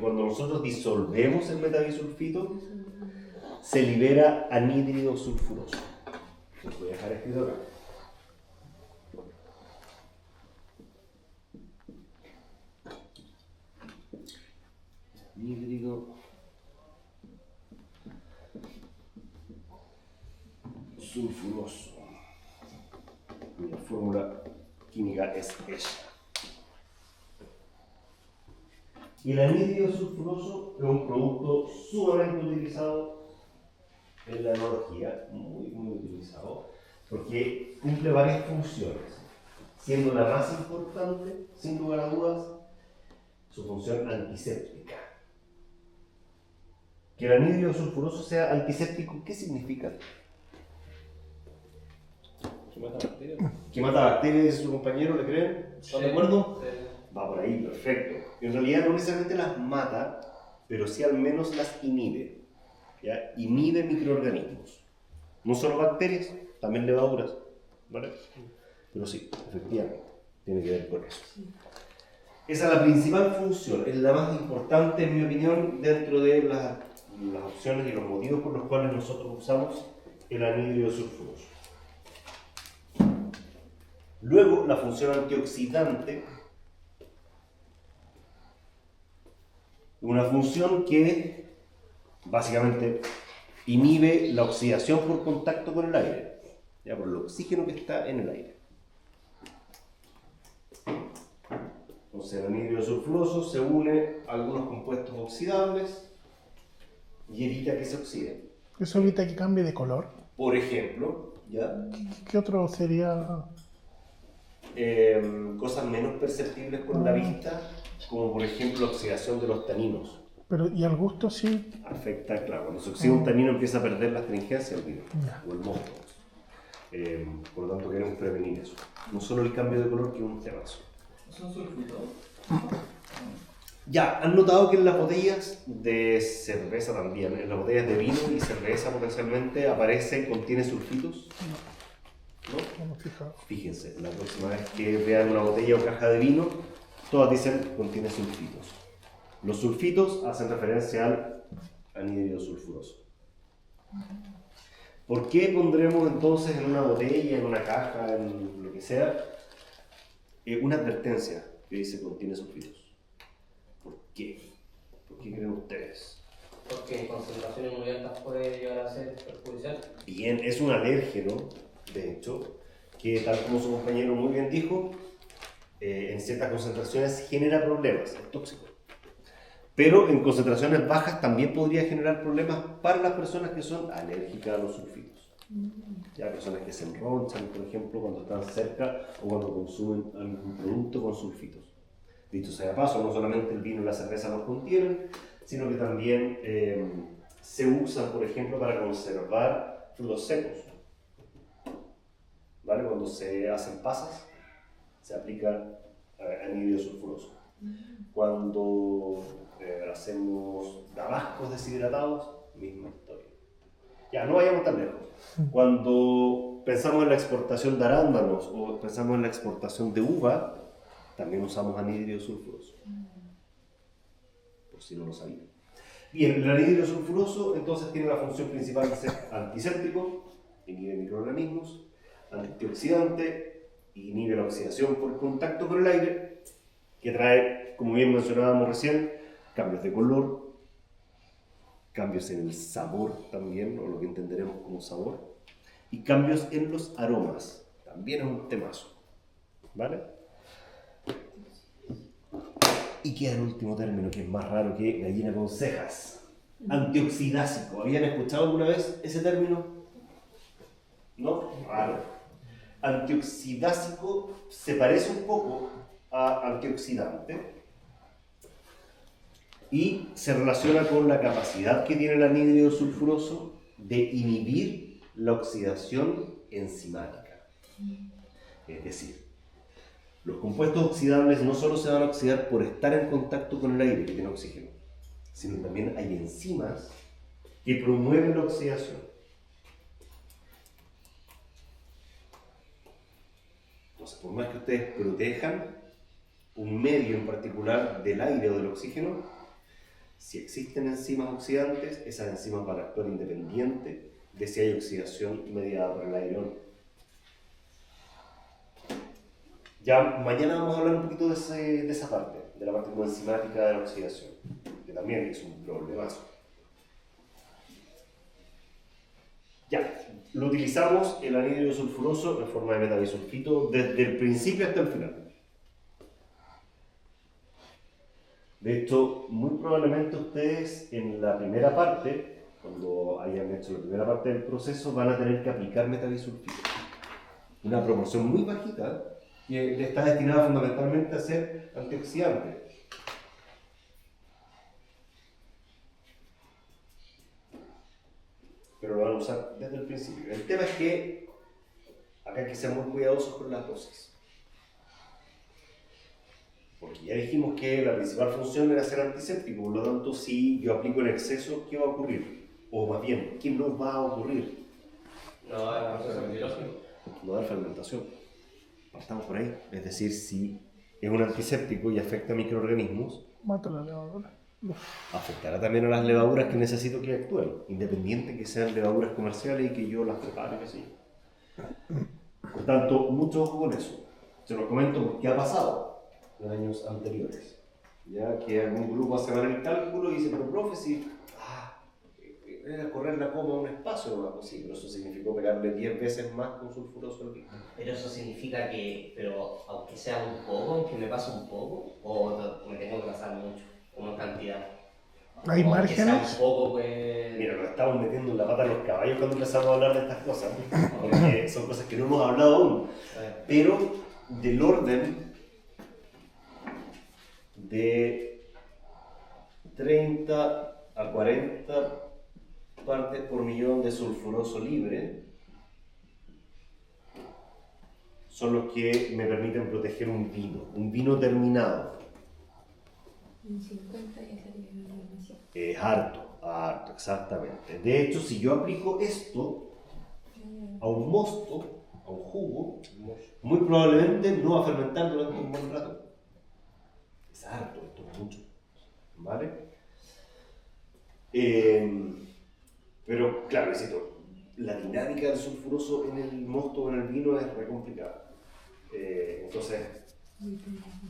cuando nosotros disolvemos el metabisulfito, se libera anhídrido sulfuroso. Lo voy a dejar escrito acá. Anhídrido sulfuroso. La fórmula química es ella. Y el anhídrido sulfuroso es un producto sumamente utilizado en la enología, muy utilizado, porque cumple varias funciones, siendo la más importante, sin lugar a dudas, su función antiséptica. Que el anhídrido sulfuroso sea antiséptico, ¿qué significa? ¿Que mata bacterias? Que mata bacterias, dice su compañero, ¿le creen? ¿Están de acuerdo? Sí. Va por ahí, perfecto. En realidad no necesariamente las mata, pero sí al menos las inhibe. ¿Ya? Inhibe microorganismos. No solo bacterias, también levaduras. ¿Vale? Pero sí, efectivamente, tiene que ver con eso. Esa es la principal función, es la más importante, en mi opinión, dentro de las opciones y los motivos por los cuales nosotros usamos el anhídrido sulfuroso. Luego, la función antioxidante, una función que básicamente inhibe la oxidación por contacto con el aire, ya por el oxígeno que está en el aire. Entonces el anhídrido sulfuroso se une a algunos compuestos oxidables y evita que se oxiden. Eso evita que cambie de color. Por ejemplo, ¿ya? ¿Qué otro sería? Cosas menos perceptibles con la vista, como por ejemplo la oxidación de los taninos. Pero, ¿y al gusto sí? Afecta, claro, cuando se oxida un tanino empieza a perder la astringencia del vino, Ya. o el mosto. Por lo tanto queremos prevenir eso. No solo el cambio de color, que es un temazo. ¿Son sulfitos? Ya, ¿han notado que en las botellas de cerveza también, en las botellas de vino y cerveza potencialmente contiene sulfitos? ¿No? No me he fijado. Fíjense, la próxima vez que vean una botella o caja de vino, todas dicen contiene sulfitos. Los sulfitos hacen referencia al anhídrido sulfuroso. ¿Por qué pondremos entonces en una botella, en una caja, en lo que sea, una advertencia que dice contiene sulfitos? ¿Por qué? ¿Por qué creen ustedes? Porque en concentraciones muy altas puede llegar a ser perjudicial. Bien, es un alérgeno, de hecho, que tal como su compañero muy bien dijo, en ciertas concentraciones genera problemas, es tóxico. Pero en concentraciones bajas también podría generar problemas para las personas que son alérgicas a los sulfitos. Ya, personas que se enronchan, por ejemplo, cuando están cerca o cuando consumen algún producto con sulfitos. Dicho sea de paso, no solamente el vino y la cerveza los contienen, sino que también se usan, por ejemplo, para conservar frutos secos. ¿Vale? Cuando se hacen pasas, se aplica anhídrido sulfuroso. Cuando hacemos damascos deshidratados, misma historia. Ya, no vayamos tan lejos. Cuando pensamos en la exportación de arándanos o pensamos en la exportación de uva, también usamos anhídrido sulfuroso. Por si no lo sabían. Bien, el anhídrido sulfuroso entonces tiene la función principal de ser antiséptico, inhibe microorganismos, antioxidante, inhibe la oxidación por contacto con el aire, que trae, como bien mencionábamos recién, cambios de color, cambios en el sabor también, o lo que entenderemos como sabor, y cambios en los aromas, también es un temazo, ¿vale? Y queda el último término, que es más raro que gallina con cejas, antioxidásico. ¿Habían escuchado alguna vez ese término? ¿No? Raro. Antioxidásico se parece un poco a antioxidante y se relaciona con la capacidad que tiene el anhídrido sulfuroso de inhibir la oxidación enzimática. Es decir, los compuestos oxidables no solo se van a oxidar por estar en contacto con el aire que tiene oxígeno, sino también hay enzimas que promueven la oxidación. Entonces, por más que ustedes protejan un medio en particular del aire o del oxígeno, Si existen enzimas oxidantes, esas enzimas van a actuar independiente de si hay oxidación mediada por el aire o no. Ya mañana vamos a hablar un poquito de esa parte, de la parte como enzimática de la oxidación, que también es un problemazo. Ya, lo utilizamos el anhídrido sulfuroso en forma de metabisulfito desde el principio hasta el final. De hecho, muy probablemente ustedes en la primera parte, cuando hayan hecho la primera parte del proceso, van a tener que aplicar metabisulfito. Una proporción muy bajita que está destinada fundamentalmente a ser antioxidante. Pero lo van a usar desde el principio. El tema es que acá hay que ser muy cuidadosos con las dosis. Porque ya dijimos que la principal función era ser antiséptico, por lo tanto, si yo aplico en exceso, ¿qué va a ocurrir? O más bien, ¿qué no va a ocurrir? No, es un proceso biológico. No da fermentación. Partamos por ahí. Es decir, si es un antiséptico y afecta a microorganismos, Mata la levadura. afectará también a las levaduras que necesito que actúen, independiente que sean levaduras comerciales y que yo las prepare, que sí. Por tanto, mucho ojo con eso. Se lo comento porque ha pasado en años anteriores. Ya que algún grupo hace mal el cálculo y dice, pero profe, si era correr la coma a un espacio, no, pues sí, pero eso significó pegarle 10 veces más con sulfuroso al pico. Pero eso significa que, pero aunque sea un poco, aunque me pase un poco, o me tengo que pasar mucho, como cantidad. ¿Hay O aunque sea márgenes? un poco, pues. Mira, nos estamos metiendo en la pata a los caballos cuando empezamos a hablar de estas cosas, porque son cosas que no hemos hablado aún, pero del orden de 30 a 40 partes por millón de sulfuroso libre son los que me permiten proteger un vino terminado. Un 50 ya sería demasiado. Es harto, exactamente. De hecho, si yo aplico esto a un mosto, a un jugo, muy probablemente no va a fermentar durante un buen rato. Es harto, esto es mucho. ¿Vale? Pero, claro, necesito. La dinámica del sulfuroso en el mosto o en el vino es re complicada. Entonces,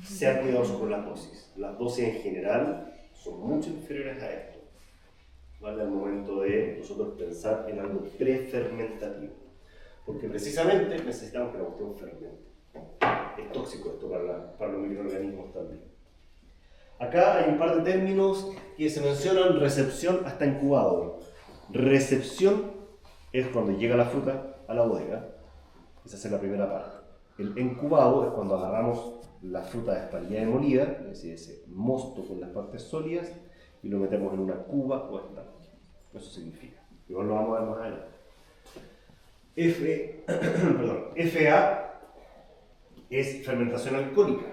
sean cuidadosos con las dosis. Las dosis en general son mucho inferiores a esto. ¿Vale? Al momento de nosotros pensar en algo prefermentativo. Porque precisamente necesitamos que la cuestión fermente. Es tóxico esto para los microorganismos también. Acá hay un par de términos que se mencionan: recepción hasta incubado. Recepción es cuando llega la fruta a la bodega. Esa es la primera parte. El incubado es cuando agarramos la fruta desparillada y molida, es decir, ese mosto con las partes sólidas, y lo metemos en una cuba o estanque. Eso significa. Igual lo vamos a ver más adelante. FA es fermentación alcohólica.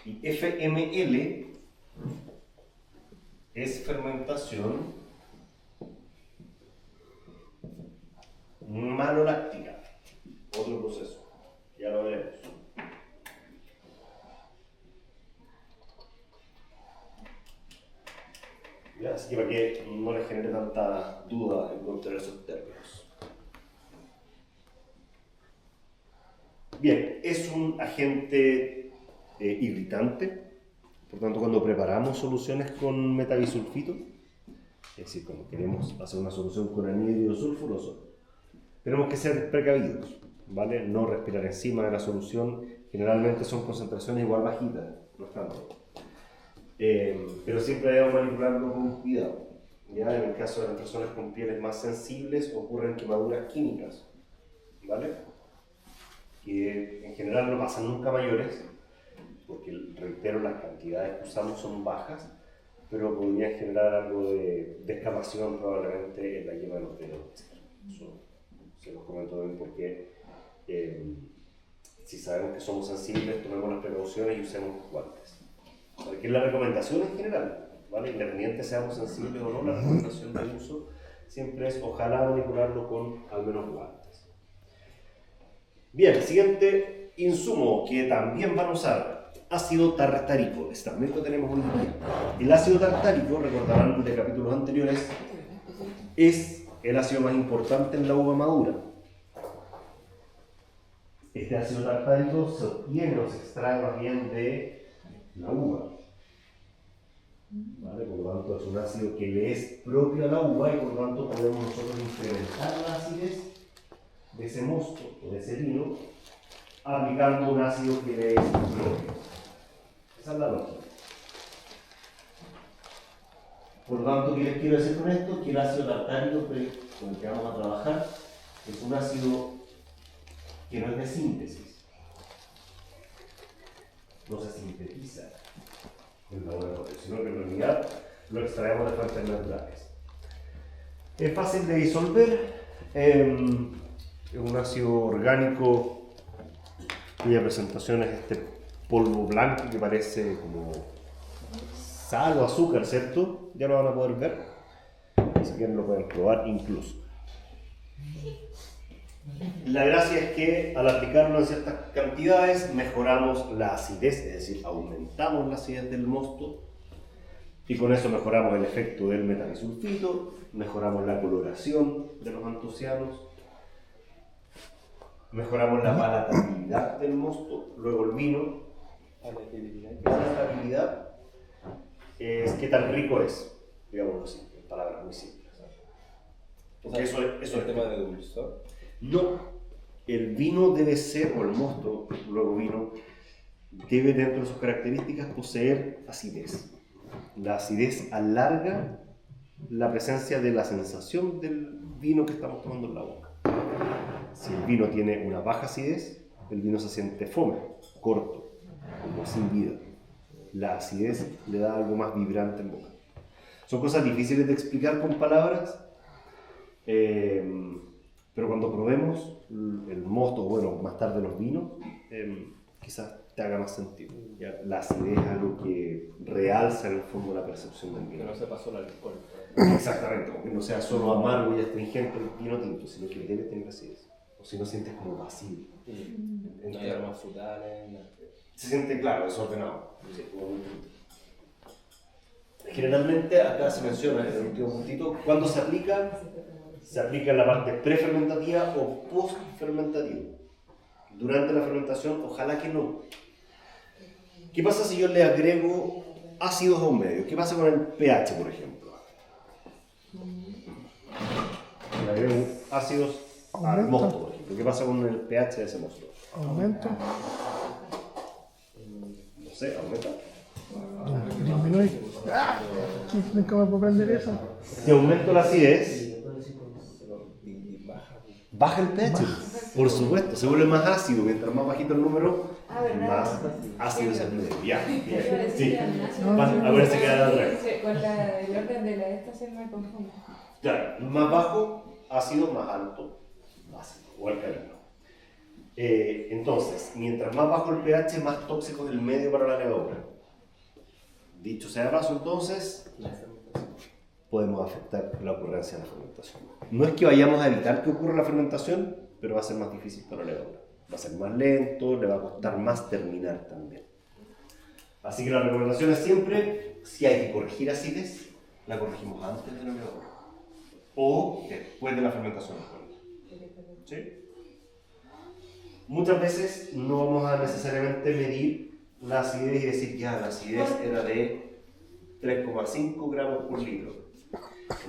Y FML es fermentación maloláctica. Otro proceso. Ya lo veremos. Ya, así que para que no les genere tanta duda encontrar esos términos. Bien, es un agente irritante. Por tanto, cuando preparamos soluciones con metabisulfito, es decir, cuando queremos hacer una solución con anhídrido sulfuroso, tenemos que ser precavidos, ¿vale? No respirar encima de la solución. Generalmente son concentraciones igual bajitas, no es tanto. Pero siempre debemos manipularlo con cuidado. ¿Ya? En el caso de las personas con pieles más sensibles ocurren quemaduras químicas, ¿vale? Que en general no pasan nunca mayores, porque, reitero, las cantidades que usamos son bajas, pero podrían generar algo de descamación probablemente en la yema de los dedos. Eso se los comento bien porque si sabemos que somos sensibles, tomemos las precauciones y usemos guantes. Porque es la recomendación en general, ¿vale? Independiente seamos sensibles o no, la recomendación de uso siempre es ojalá manipularlo con al menos guantes. Bien, siguiente insumo que también van a usar ácido tartárico. Este también lo tenemos hoy en día. El ácido tartárico, recordarán de capítulos anteriores, es el ácido más importante en la uva madura. Este ácido tartárico se obtiene o se extrae más bien de la uva. ¿Vale? Por lo tanto, es un ácido que le es propio a la uva y por lo tanto podemos nosotros incrementar la acidez de ese mosto o de ese vino aplicando un ácido que le es propio. Esa es la lógica. Por lo tanto, ¿qué les quiero decir con esto? Que el ácido tartárico con el que vamos a trabajar es un ácido que no es de síntesis, no se sintetiza en el laboratorio, sino que en realidad lo extraemos de fuentes naturales. Es fácil de disolver, es un ácido orgánico cuya presentación es este polvo blanco que parece como sal o azúcar, ¿cierto? Ya lo van a poder ver, si quieren lo pueden probar incluso. La gracia es que al aplicarlo en ciertas cantidades mejoramos la acidez, es decir, aumentamos la acidez del mosto y con eso mejoramos el efecto del metanisulfito, mejoramos la coloración de los antocianos, mejoramos la palatabilidad del mosto, luego el vino. La palatabilidad es qué tan rico es, digámoslo así, en palabras muy simples. Porque eso es el tema de dulzor. No, el vino debe ser, o el mosto, luego vino, debe dentro de sus características poseer acidez. La acidez alarga la presencia de la sensación del vino que estamos tomando en la boca. Si el vino tiene una baja acidez, el vino se siente fome, corto, como sin vida. La acidez le da algo más vibrante en boca. Son cosas difíciles de explicar con palabras, pero cuando probemos el mosto, bueno, más tarde los vinos, quizás te haga más sentido. Ya, la acidez es algo que realza en el fondo la percepción del Que vino. no se pasó el alcohol. Exactamente, que no sea solo amargo y astringente el vino tinto, sino que debe tener acidez. O si no sientes como vacío. No hay aromas frutales, nada. Se siente, claro, desordenado. Sí, como muy tinto. Generalmente, acá se menciona en el último puntito, cuando se aplica en la parte prefermentativa o postfermentativa. Durante la fermentación, ojalá que no. ¿Qué pasa si yo le agrego ácidos a un medio? ¿Qué pasa con el pH, por ejemplo? Le agrego ácidos al mosto, por ejemplo. ¿Qué pasa con el pH de ese mosto? Aumento, No sé, aumenta. disminuye. Nunca me puedo prender eso. Si aumento la acidez, baja el pH. Por supuesto, se vuelve más ácido. Mientras más bajito el número, más ácido es el medio. Ya, bien. Sí. A ver si queda otra vez. Con el orden de la esta se me confunde. Claro, más bajo, ácido, más alto, ácido, o alcalino. Entonces, mientras más bajo el pH, más tóxico es el medio para la levadura. Dicho sea de paso, entonces, podemos afectar la ocurrencia de la fermentación. No es que vayamos a evitar que ocurra la fermentación, pero va a ser más difícil para la levadura. Va a ser más lento, le va a costar más terminar también. Así que la recomendación es siempre, si hay que corregir acidez, la corregimos antes de la levadura. O después de la fermentación. ¿Sí? Muchas veces no vamos a necesariamente medir la acidez y decir, ya, la acidez era de 3,5 gramos por litro.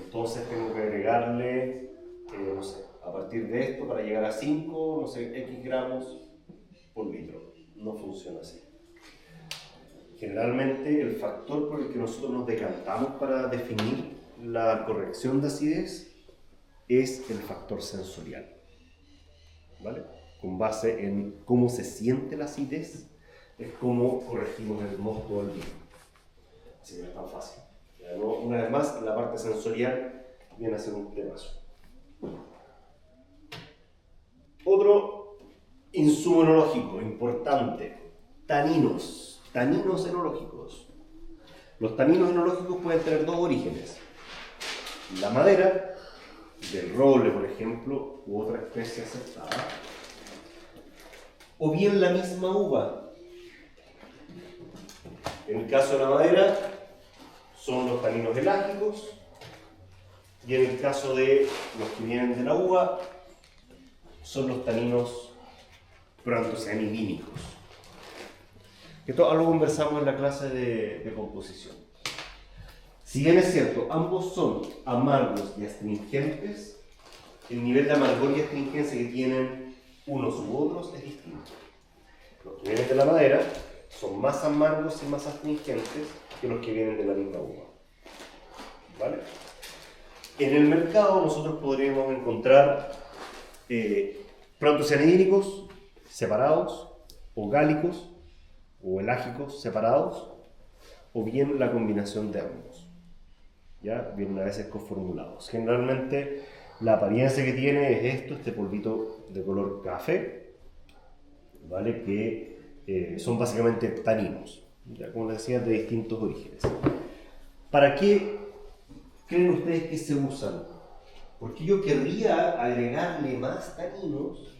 Entonces tengo que agregarle, no sé, a partir de esto para llegar a 5, no sé, X gramos por litro. No funciona así. Generalmente el factor por el que nosotros nos decantamos para definir la corrección de acidez es el factor sensorial, ¿vale? Con base en cómo se siente la acidez, es cómo corregimos el mosto del vino. Así que no es tan fácil. Una vez más, la parte sensorial viene a ser un temazo. Otro insumo enológico importante, taninos enológicos. Los taninos enológicos pueden tener dos orígenes. La madera, del roble por ejemplo, u otra especie aceptada, o bien la misma uva. En el caso de la madera, son los taninos elágicos, y en el caso de los que vienen de la uva, son los taninos proantocianidínicos. Esto algo conversamos en la clase de composición. Si bien es cierto, ambos son amargos y astringentes, el nivel de amargor y astringencia que tienen unos u otros es distinto. Los que vienen de la madera son más amargos y más astringentes que los que vienen de la misma uva. ¿Vale? En el mercado nosotros podríamos encontrar proantocianidínicos separados, o gálicos, o elágicos separados, o bien la combinación de ambos. ¿Ya? Vienen a veces coformulados. Generalmente la apariencia que tiene es esto, este polvito de color café, ¿vale? Que son básicamente taninos, ya como les decía, de distintos orígenes. ¿Para qué creen ustedes que se usan? Porque yo querría agregarle más taninos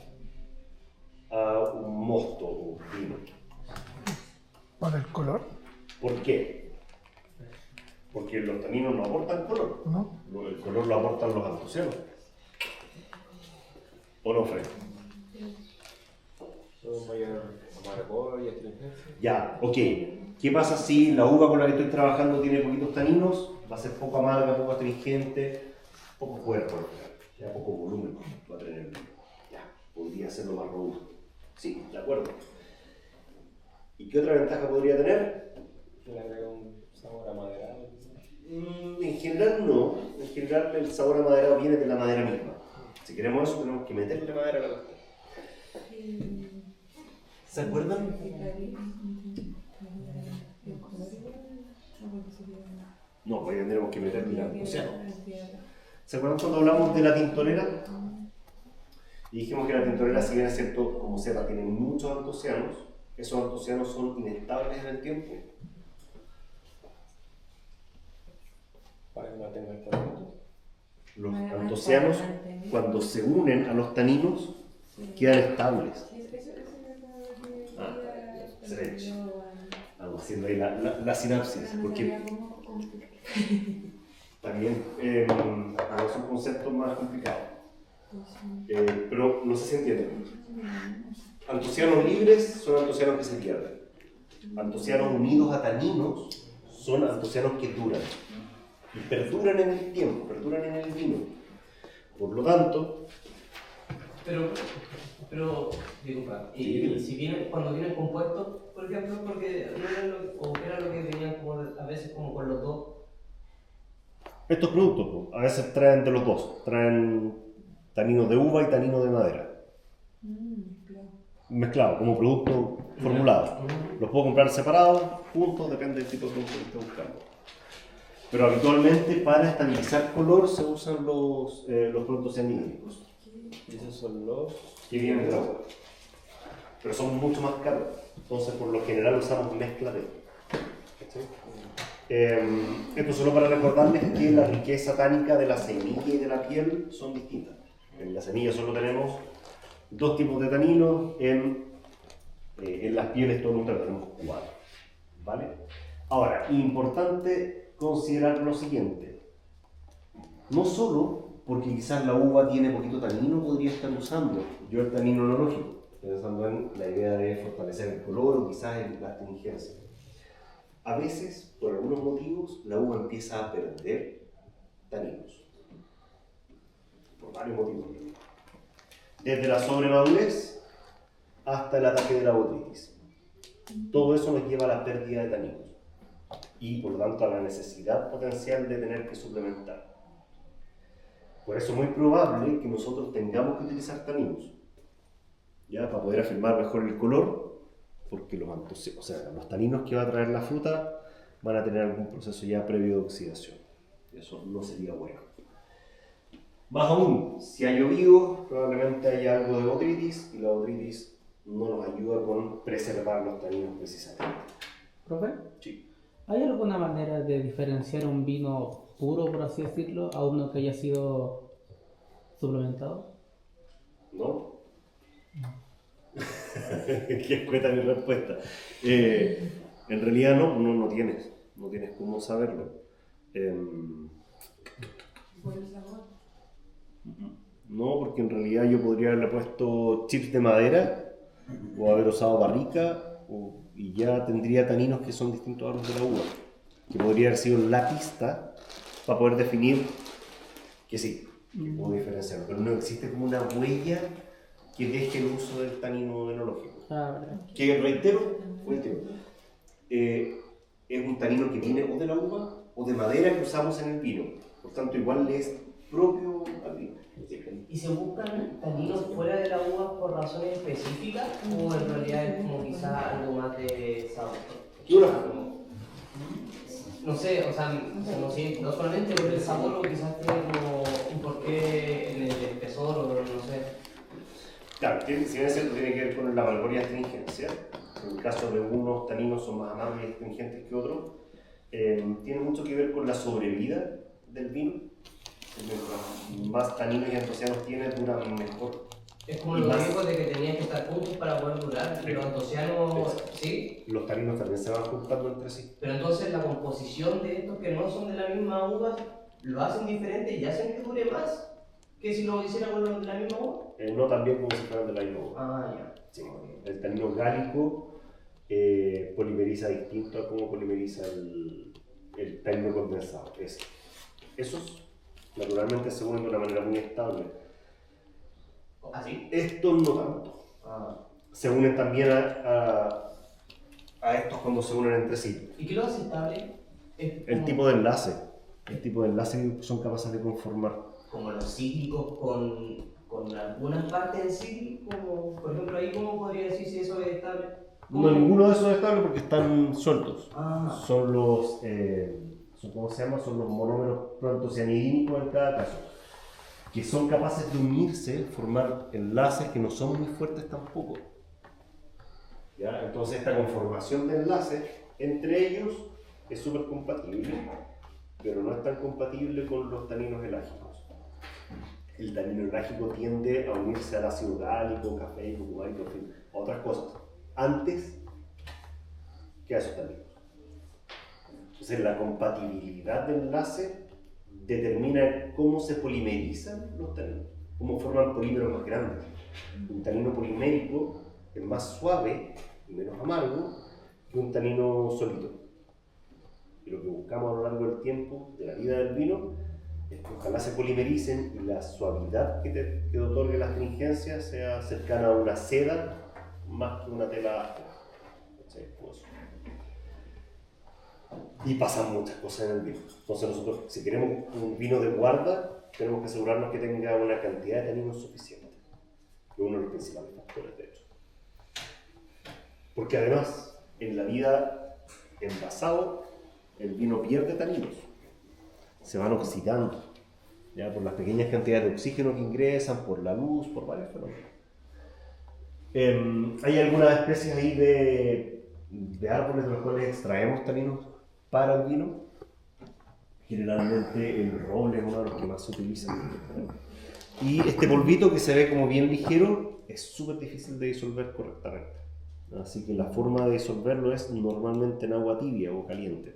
a un mosto o un vino. ¿Para el color? ¿Por qué? Porque los taninos no aportan color. ¿No? El color lo aportan los antocianos. ¿O no, Fred? Son mayor amargor y astringencia. Ya, ok. ¿Qué pasa si la uva con la que estoy trabajando tiene poquitos taninos? Va a ser poco amarga, poco astringente, poco cuerpo, ya poco volumen va a tener el vino. Ya, podría hacerlo más robusto. Sí, de acuerdo. ¿Y qué otra ventaja podría tener? Le agrega un sabor amaderado. En general no. En general el sabor amaderado viene de la madera misma. Si queremos eso tenemos que meterle madera a la cuestión. ¿Se acuerdan? No, pues ya tendremos que meterle la antociano. ¿Se acuerdan cuando hablamos de la tintorera? Y dijimos que la tintorera, si bien es cierto, como sepa, tiene muchos antocianos, esos antocianos son inestables en el tiempo. Para que mantenga el tratamiento. Los antocianos, cuando se unen a los taninos, quedan estables. Excelente. Vamos haciendo ahí la sinapsis, porque también son conceptos más complicados. Pero no sé si entienden. Antocianos libres son antocianos que se pierden. Antocianos unidos a taninos son antocianos que duran. Y perduran en el tiempo, perduran en el vino. Por lo tanto... Pero, disculpa, Sí. y si vienen, cuando vienen compuestos, por ejemplo, porque no era o era lo que venían como a veces como con los dos. Estos productos, pues, a veces traen de los dos. Traen taninos de uva y taninos de madera. Mezclados, como producto formulado. Los puedo comprar separados, juntos, depende del tipo de producto que esté buscando. Pero habitualmente para estabilizar color se usan los productos cianhídricos. Y esos son los Que vienen de la uva. Pero son mucho más caros. Entonces, por lo general usamos mezcla de. ¿Cachai? Esto solo para recordarles que la riqueza tánica de la semilla y de la piel son distintas. En la semilla solo tenemos dos tipos de taninos, en las pieles todo nunca tenemos 4. ¿Vale? Ahora, importante considerar lo siguiente. No solo porque quizás la uva tiene poquito tanino, podría estar usando yo el tanino enológico, pensando en la idea de fortalecer el color o quizás en la astringencia. A veces, por algunos motivos, la uva empieza a perder taninos. Por varios motivos. Desde la sobremadurez hasta el ataque de la botrytis. Todo eso nos lleva a la pérdida de taninos y, por lo tanto, a la necesidad potencial de tener que suplementar. Por eso es muy probable que nosotros tengamos que utilizar taninos, ¿ya? Para poder afirmar mejor el color, porque los taninos que va a traer la fruta van a tener algún proceso ya previo de oxidación. Eso no sería bueno. Más aún, si ha llovido, probablemente haya algo de botrytis y la botrytis no nos ayuda con preservar los taninos precisamente. ¿Profe? Sí. ¿Hay alguna manera de diferenciar un vino puro, por así decirlo, a uno que haya sido suplementado? ¿No? Qué escueta mi respuesta. En realidad no tienes cómo saberlo. Por el sabor. No, porque en realidad yo podría haberle puesto chips de madera o haber usado barrica y ya tendría taninos que son distintos a los de la uva, que podría haber sido la pista para poder definir que sí, que puedo diferenciarlo, pero no existe como una huella que deje el uso del tanino enológico. Ah, verdad. Que reitero, es un tanino que viene o de la uva o de madera que usamos en el vino, por tanto igual le es propio al vino. ¿Y se buscan taninos fuera de la uva por razones específicas o en realidad es como quizás algo más de sabor? ¿Qué hora? No sé, o sea, no sé, no solamente por el sabor o quizás tiene como un porqué en el espesor o no sé. Claro, si bien es cierto, tiene que ver con la amargor y astringencia. En el caso de unos taninos son más amargos y astringentes que otros. Tiene mucho que ver con la sobrevida del vino. Mientras más taninos y antocianos tiene, duran mejor. Es como Y los más- griegos de que tenían que estar juntos para poder durar, y los antocianos, ¿sí? Los taninos también se van juntando entre sí. Pero entonces la composición de estos que no son de la misma uva lo hacen diferente y hacen que dure más que si lo hiciera con los de la misma uva. No tan bien como si fueran de la misma uva. Ah, ya. Sí. El tanino gálico polimeriza distinto a cómo polimeriza el tanino condensado. Esos naturalmente se unen de una manera muy estable. ¿Así? Estos no tanto. Ah. Se unen también a estos cuando se unen entre sí. ¿Y qué lo hace estable? Es El como- tipo de enlace. El tipo de enlace que son capaces de conformar. como los cíclicos con algunas partes en sí, como por ejemplo ahí, ¿cómo podría decir si eso es estable? No, ninguno de esos es estable porque están sueltos. Ah, Son los, ¿cómo se llama? Son los monómeros proantocianidínicos en cada caso, que son capaces de unirse, formar enlaces que no son muy fuertes tampoco. ¿Ya? Entonces esta conformación de enlaces entre ellos es súper compatible, pero no es tan compatible con los taninos elágicos. El tanino elágico tiende a unirse al ácido gálico, cafeico, cumáico, en fin, a otras cosas, antes que a esos taninos. Entonces la compatibilidad de enlace determina cómo se polimerizan los taninos, cómo forman polímeros más grandes. Un tanino polimérico es más suave y menos amargo que un tanino solito. Y lo que buscamos a lo largo del tiempo, de la vida del vino, es que ojalá se polimericen y la suavidad que otorgue la astringencia sea cercana a una seda más que una tela áspera. ¿Sí? Como eso. Y pasan muchas cosas en el vino. Entonces nosotros, si queremos un vino de guarda, tenemos que asegurarnos que tenga una cantidad de taninos suficiente, que es uno de los principales factores de hecho. Porque además, en la vida envasado, el vino pierde taninos, se van oxidando, ya por las pequeñas cantidades de oxígeno que ingresan, por la luz, por varios fenómenos. Hay algunas especies ahí de árboles de los cuales extraemos taninos para el vino. Generalmente el roble es uno de los que más se utiliza. Y este polvito que se ve como bien ligero es súper difícil de disolver correctamente. Así que la forma de disolverlo es normalmente en agua tibia o caliente.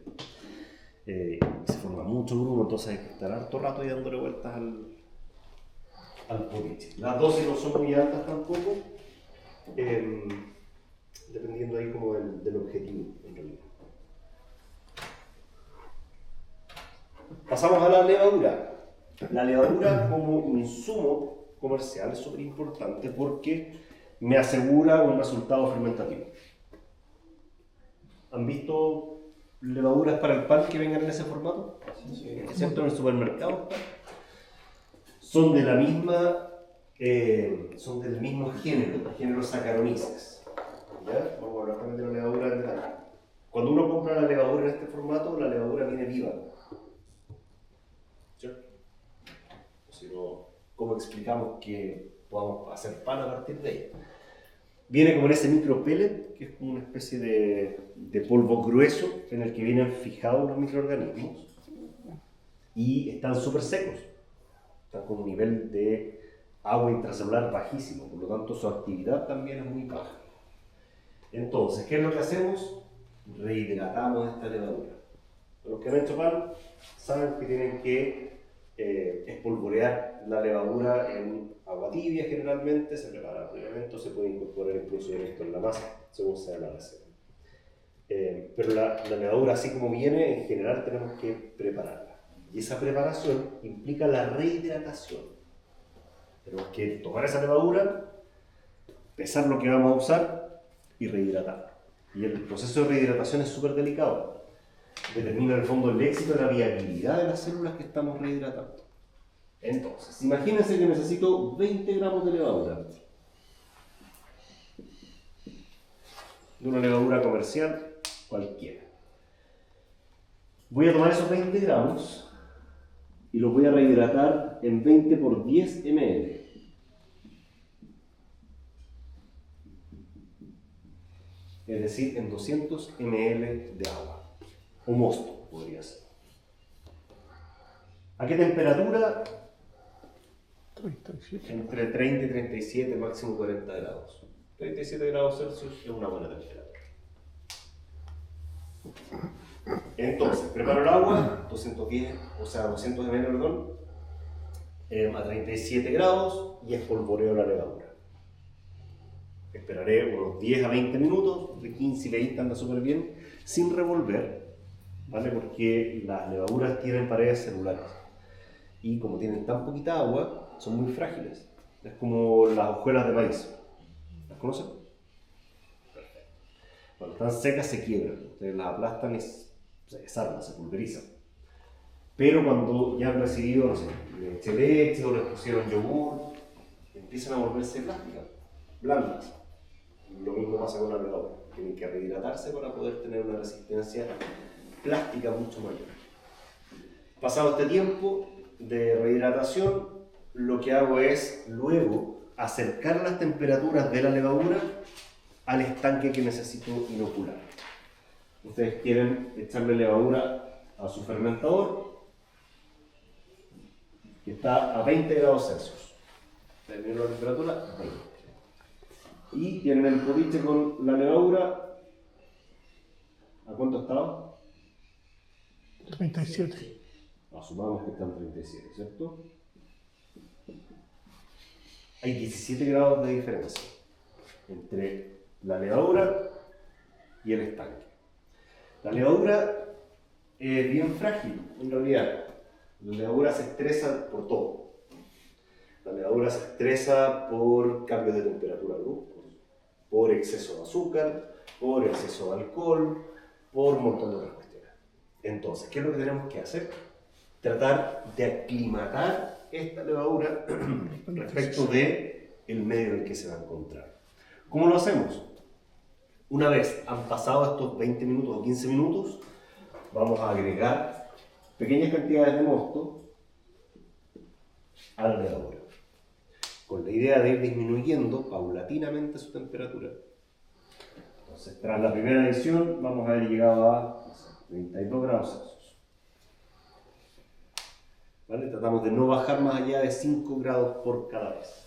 Y se forma mucho grumo, entonces hay que estar harto rato ahí dándole vueltas al poliche. Las dosis no son muy altas tampoco, dependiendo ahí como del objetivo en realidad. Pasamos a la levadura. La levadura como insumo comercial es súper importante porque me asegura un resultado fermentativo. ¿Han visto levaduras para el pan que vengan en ese formato? Sí. ¿Cierto? En el supermercado. Son de la misma, son del mismo género Saccharomyces. ¿Ya? Vamos a hablar también de la levadura en detalle. Cuando uno compra la levadura en este formato, la levadura viene viva. ¿Cierto? Si no, ¿cómo explicamos que podamos hacer pan a partir de ella? Viene como en ese micro pellet, que es como una especie de polvo grueso en el que vienen fijados los microorganismos y están súper secos. Están con un nivel de agua intracelular bajísimo, por lo tanto su actividad también es muy baja. Entonces, ¿qué es lo que hacemos? rehidratamos esta levadura. Los que han hecho pan saben que tienen que espolvorear la levadura en agua tibia generalmente, se prepara previamente, se puede incorporar incluso directo en la masa, según sea la receta. Pero la levadura así como viene, en general tenemos que prepararla. Y esa preparación implica la rehidratación. Tenemos que tomar esa levadura, pesar lo que vamos a usar y rehidratar. Y el proceso de rehidratación es súper delicado. Determina en el fondo el éxito de la viabilidad de las células que estamos rehidratando. Entonces, imagínense que necesito 20 gramos de levadura. De una levadura comercial cualquiera. Voy a tomar esos 20 gramos y los voy a rehidratar en 20 por 10 ml. Es decir, en 200 ml de agua. O mosto, podría ser. ¿A qué temperatura? 37. Entre 30 y 37, máximo 40 grados. 37 grados Celsius es una buena temperatura. Entonces, preparo el agua, 200 ml, perdón, a 37 grados y espolvoreo la levadura. Esperaré unos 10 a 20 minutos, de 15 y 20 anda súper bien, sin revolver, ¿vale? Porque las levaduras tienen paredes celulares y como tienen tan poquita agua, son muy frágiles. Es como las hojuelas de maíz. ¿Las conocen? Perfecto. Cuando están secas se quiebran, ustedes las aplastan y se desarman, se pulverizan. Pero cuando ya han recibido, no sé, leche leche o les pusieron yogur, empiezan a volverse plásticas, blandas. Lo mismo pasa con la levadura. Tienen que rehidratarse para poder tener una resistencia plástica mucho mayor. Pasado este tiempo de rehidratación, lo que hago es luego acercar las temperaturas de la levadura al estanque que necesito inocular. Ustedes quieren echarle levadura a su fermentador, que está a 20 grados Celsius. Termino la temperatura 20. Y tienen el potiche con la levadura. ¿A cuánto estaba? 37. Asumamos que están 37, ¿cierto? Hay 17 grados de diferencia entre la levadura y el estanque. La levadura es bien frágil, en realidad. La levadura se estresa por todo. La levadura se estresa por cambios de temperatura bruscos, por exceso de azúcar, por exceso de alcohol, por un montón de otras cuestiones. Entonces, ¿qué es lo que tenemos que hacer? Tratar de aclimatar esta levadura respecto del medio en el que se va a encontrar. ¿Cómo lo hacemos? Una vez han pasado estos 20 minutos o 15 minutos, vamos a agregar pequeñas cantidades de mosto a la levadura, con la idea de ir disminuyendo paulatinamente su temperatura. Entonces, tras la primera adición, vamos a haber llegado a 32 grados Celsius. ¿Vale? Tratamos de no bajar más allá de 5 grados por cada vez.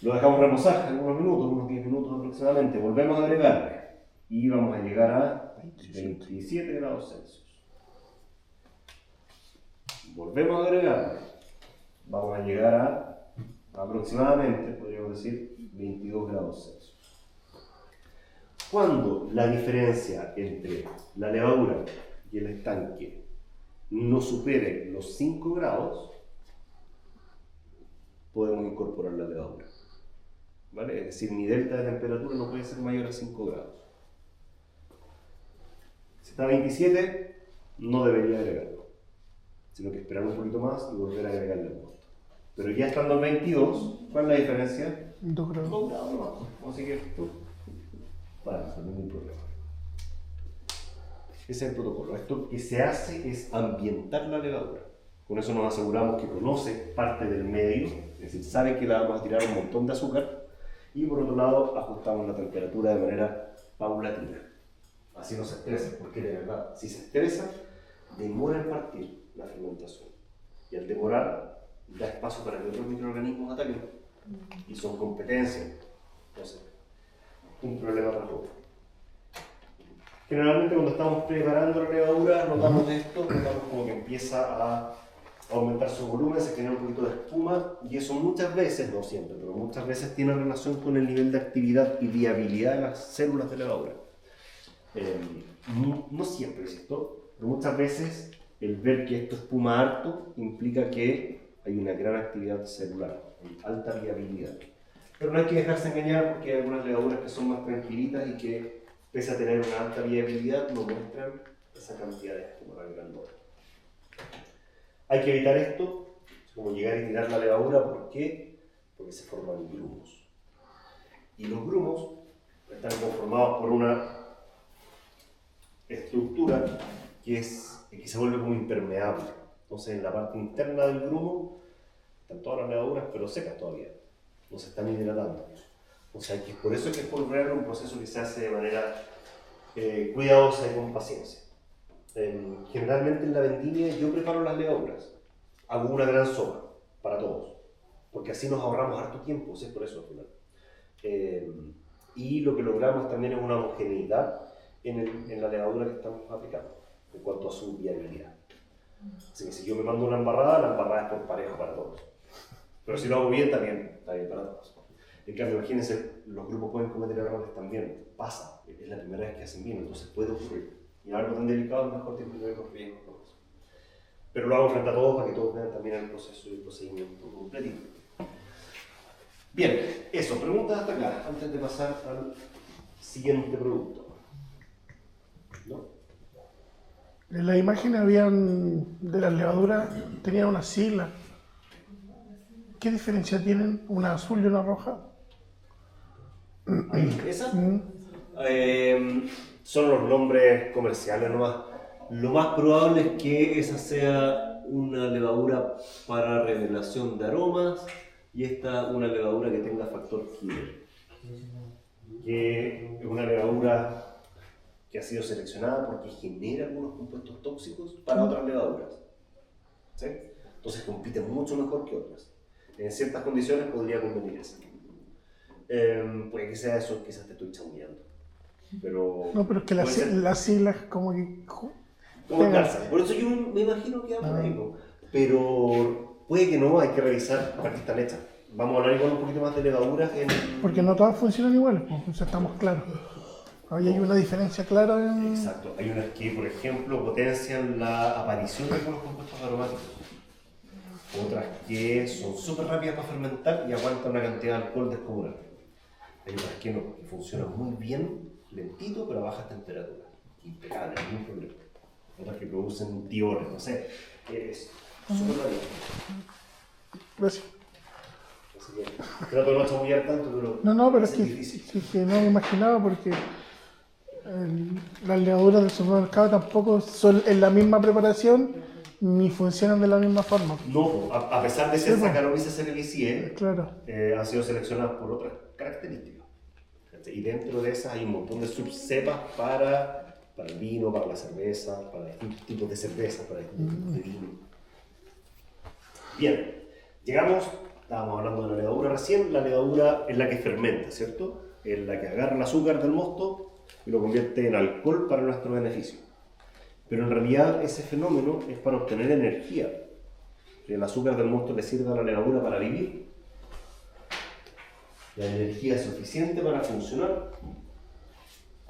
Lo dejamos reposar algunos minutos, unos 10 minutos aproximadamente. Volvemos a agregarle y vamos a llegar a 27 grados Celsius. Volvemos a agregarle. Vamos a llegar a aproximadamente, podríamos decir, 22 grados Celsius. Cuando la diferencia entre la levadura y el estanque no supere los 5 grados, podemos incorporar la levadura. ¿Vale? Es decir, mi delta de temperatura no puede ser mayor a 5 grados. Si está a 27, no debería agregarlo, sino que esperar un poquito más y volver a agregarle el mosto. Pero ya estando en 22, ¿cuál es la diferencia? 2 grados. 2 grados nomás. Así que para no hay ningún problema. Ese es el protocolo. Esto que se hace es ambientar la levadura. Con eso nos aseguramos que conoce parte del medio, es decir, sabe que le vamos a tirar un montón de azúcar, y por otro lado ajustamos la temperatura de manera paulatina. Así no se estresa, porque de verdad, si se estresa, demora en partir la fermentación. Y al demorar, da espacio para que otros microorganismos ataquen. Y son competencias. Entonces, un problema tras otro. Generalmente cuando estamos preparando la levadura notamos esto, notamos como que empieza a aumentar su volumen, se genera un poquito de espuma y eso muchas veces, no siempre, pero muchas veces tiene relación con el nivel de actividad y viabilidad de las células de levadura. No siempre, ¿cierto? Pero muchas veces el ver que esto espuma harto implica que hay una gran actividad celular, hay alta viabilidad. Pero no hay que dejarse engañar porque hay algunas levaduras que son más tranquilitas y que, pese a tener una alta viabilidad, no muestran esa cantidad de espuma tan grandota. Hay que evitar esto, como llegar y tirar la levadura, ¿por qué? Porque se forman grumos. Y los grumos están conformados por una estructura que se vuelve como impermeable. Entonces, en la parte interna del grumo están todas las levaduras, pero secas todavía. No se están hidratando. O sea, por eso es que espolvorear un proceso que se hace de manera cuidadosa y con paciencia. Generalmente en la vendimia yo preparo las levaduras. Hago una gran sopa para todos. Porque así nos ahorramos harto tiempo, ¿sí? Por eso al final. Y lo que logramos también es una homogeneidad en la levadura que estamos aplicando, en cuanto a su viabilidad. Así que si yo me mando una embarrada, la embarrada es por parejo para todos. Pero si lo hago bien, también está bien para todos. En cambio, imagínense, los grupos pueden cometer errores también. Pasa, es la primera vez que hacen vino, entonces puede ocurrir. Y algo tan delicado es mejor disminuir los riesgos. Pero lo hago frente a todos para que todos vean también el proceso y el procedimiento completito. Bien, eso, preguntas hasta acá, antes de pasar al siguiente producto. ¿No? En la imagen habían de las levaduras, tenían unas siglas. ¿Qué diferencia tienen una azul y una roja? Ahí, ¿esa? Son los nombres comerciales nomás. Lo más probable es que esa sea una levadura para revelación de aromas y esta una levadura que tenga factor killer. Que es una levadura que ha sido seleccionada porque genera algunos compuestos tóxicos para otras levaduras. ¿Sí? Entonces compite mucho mejor que otras. En ciertas condiciones podría convenir esa. Puede que sea eso, quizás te estoy chamullando. Pero No, pero es que las siglas como que... como calzan. Por eso yo me imagino que va por ahí, ¿no? Pero puede que no, hay que revisar para qué están hechas. Vamos a hablar igual un poquito más de levaduras Porque no todas funcionan iguales, pues, o sea, estamos claros. Ahí hay una diferencia clara en... Exacto. Hay unas que, por ejemplo, potencian la aparición de algunos compuestos aromáticos. Otras que son súper rápidas para fermentar y aguantan una cantidad de alcohol descomunal. Hay otras que no, que funcionan muy bien, lentito, pero a bajas temperaturas. Impecable, ningún problema. Otras que producen diones, no sé. Es súper rápido. Gracias. Así que trato de no chamullar tanto, pero No, pero es que, difícil. sí, que no me imaginaba porque las levaduras del supermercado tampoco son en la misma preparación ni funcionan de la misma forma. No, a pesar de ser Sí, pues. Saccharomyces cerevisiae, Claro. han sido seleccionadas por otras características. Y dentro de esas hay un montón de subcepas para el vino, para la cerveza, para distintos tipos de cerveza, para distintos tipos de vino. Bien, estábamos hablando de la levadura recién, la levadura es la que fermenta, ¿cierto? Es la que agarra el azúcar del mosto y lo convierte en alcohol para nuestro beneficio. Pero en realidad ese fenómeno es para obtener energía. El azúcar del mosto le sirve a la levadura para vivir. La energía es suficiente para funcionar.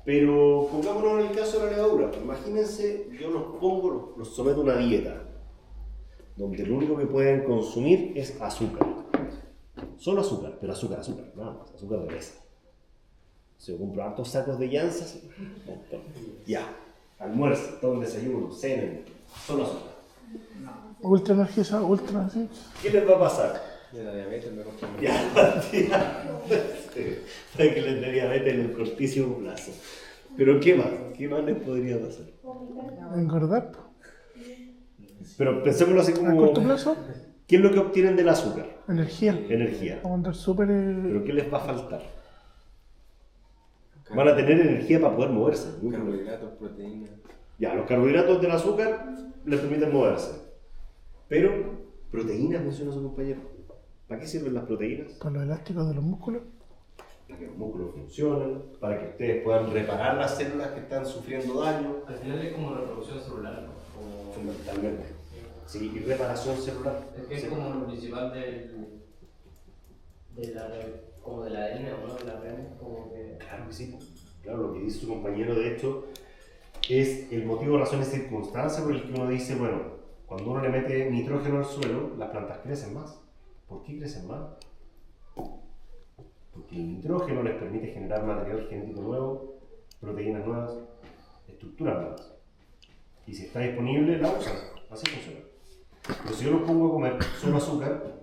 Pero pongámonos en el caso de la levadura. Imagínense, yo los someto a una dieta donde lo único que pueden consumir es azúcar. Solo azúcar, pero azúcar, nada más, azúcar de mesa. Se compro hartos sacos de llanzas, ya, almuerzo, todo el desayuno, cenen, solo azúcar. Ultra energizado, ultra, sí. ¿Qué les va a pasar? De la diabetes me costó mucho. Ya, para que les dé diabetes en el cortísimo plazo. Pero ¿qué más? ¿Qué más les podría pasar? Engordar. Pero pensémoslo así A como... corto plazo, ¿Qué es lo que obtienen del azúcar? energía. Energía. Vamos a andar súper... ¿Pero qué les va a faltar? Van a tener energía para poder moverse. Carbohidratos, proteínas. Ya, los carbohidratos del azúcar les permiten moverse. Pero, proteínas, menciona su compañero. ¿Para qué sirven las proteínas? Para los elásticos de los músculos. para que los músculos funcionen, para que ustedes puedan reparar las células que están sufriendo daño. Al final es como reproducción celular, ¿no? Como... Fundamentalmente. Sí, y reparación celular. Es que es Sí. como lo principal como de la ADN, ¿no? De la ARN, como que... Claro que sí. Claro, lo que dice su compañero, de hecho, es el motivo, razón y circunstancia por el que uno dice, bueno, cuando uno le mete nitrógeno al suelo, las plantas crecen más. ¿Por qué crecen más? Porque el nitrógeno les permite generar material genético nuevo, proteínas nuevas, estructuras nuevas. Y si está disponible, la usan. Así funciona. Pero si yo los pongo a comer solo azúcar,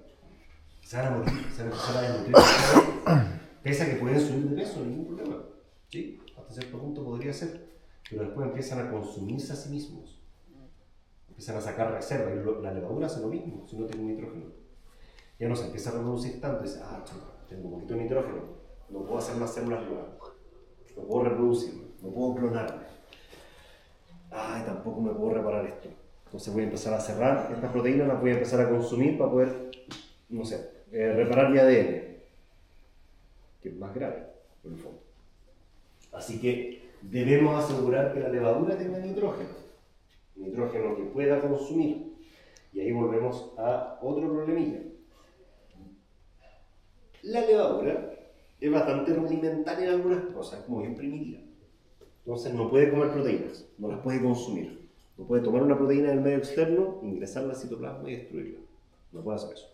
se van a morir, se van a empezar a desnutrir. Pese a que pueden subir de peso, ningún problema. ¿Sí? Hasta cierto punto podría ser. Pero después empiezan a consumirse a sí mismos. Empiezan a sacar reservas. Y la levadura hace lo mismo si no tiene nitrógeno. Ya no se empieza a reproducir tanto y dice, chuta, tengo un poquito de nitrógeno, no puedo hacer más células nuevas, no puedo reproducirme, no puedo clonarme. Tampoco me puedo reparar esto. Entonces voy a empezar a cerrar estas proteínas, las voy a empezar a consumir para poder, no sé, reparar mi ADN, que es más grave, por el fondo. Así que debemos asegurar que la levadura tenga nitrógeno que pueda consumir. Y ahí volvemos a otro problemilla. La levadura es bastante rudimentaria en algunas cosas, es muy primitiva. Entonces no puede comer proteínas, no las puede consumir. No puede tomar una proteína del medio externo, ingresarla al citoplasma y destruirla. No puede hacer eso.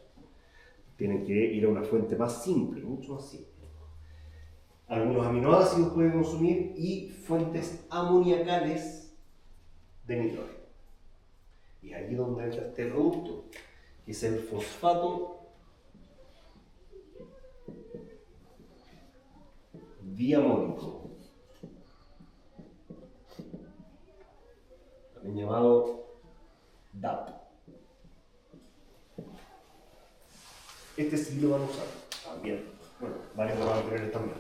Tienen que ir a una fuente más simple, mucho más simple. Algunos aminoácidos pueden consumir y fuentes amoniacales de nitrógeno. Y ahí es donde entra este producto, que es el fosfato diamónico, también llamado DAP. Este sí lo van a usar también. Bueno, varios lo van a tener también.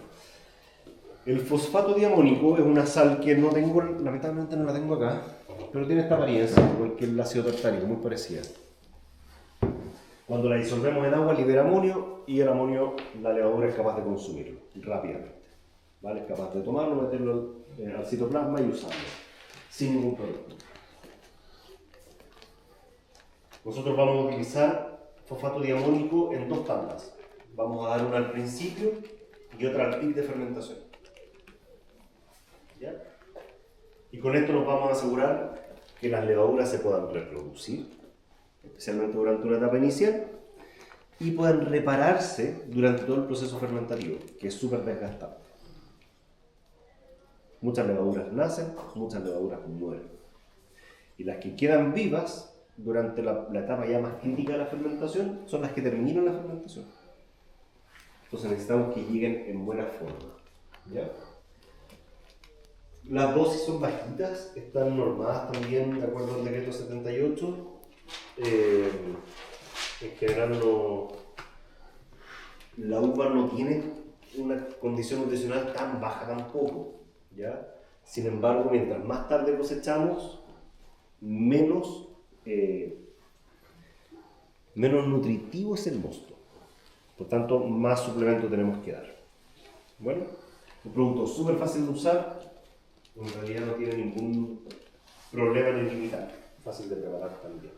El fosfato diamónico es una sal que no tengo, lamentablemente no la tengo acá, pero tiene esta apariencia, igual que el ácido tartárico, muy parecida. Cuando la disolvemos en agua libera amonio y el amonio la levadura es capaz de consumirlo rápidamente. ¿Vale? Es capaz de tomarlo, meterlo al citoplasma y usarlo sin ningún problema. Nosotros vamos a utilizar fosfato diamónico en dos tandas. Vamos a dar una al principio y otra al pic de fermentación. ¿Ya? Y con esto nos vamos a asegurar que las levaduras se puedan reproducir, especialmente durante una etapa inicial, y puedan repararse durante todo el proceso fermentativo, que es súper desgastante. Muchas levaduras nacen, muchas levaduras mueren. Y las que quedan vivas durante la etapa ya más crítica de la fermentación son las que terminan la fermentación. Entonces necesitamos que lleguen en buena forma. ¿Ya? Las dosis son bajitas, están normadas también de acuerdo al decreto 78. En general la uva no tiene una condición nutricional tan baja tampoco, ¿ya? Sin embargo, mientras más tarde cosechamos, menos nutritivo es el mosto. Por tanto, más suplemento tenemos que dar. Bueno, un producto súper fácil de usar, en realidad no tiene ningún problema en eliminar, fácil de preparar también.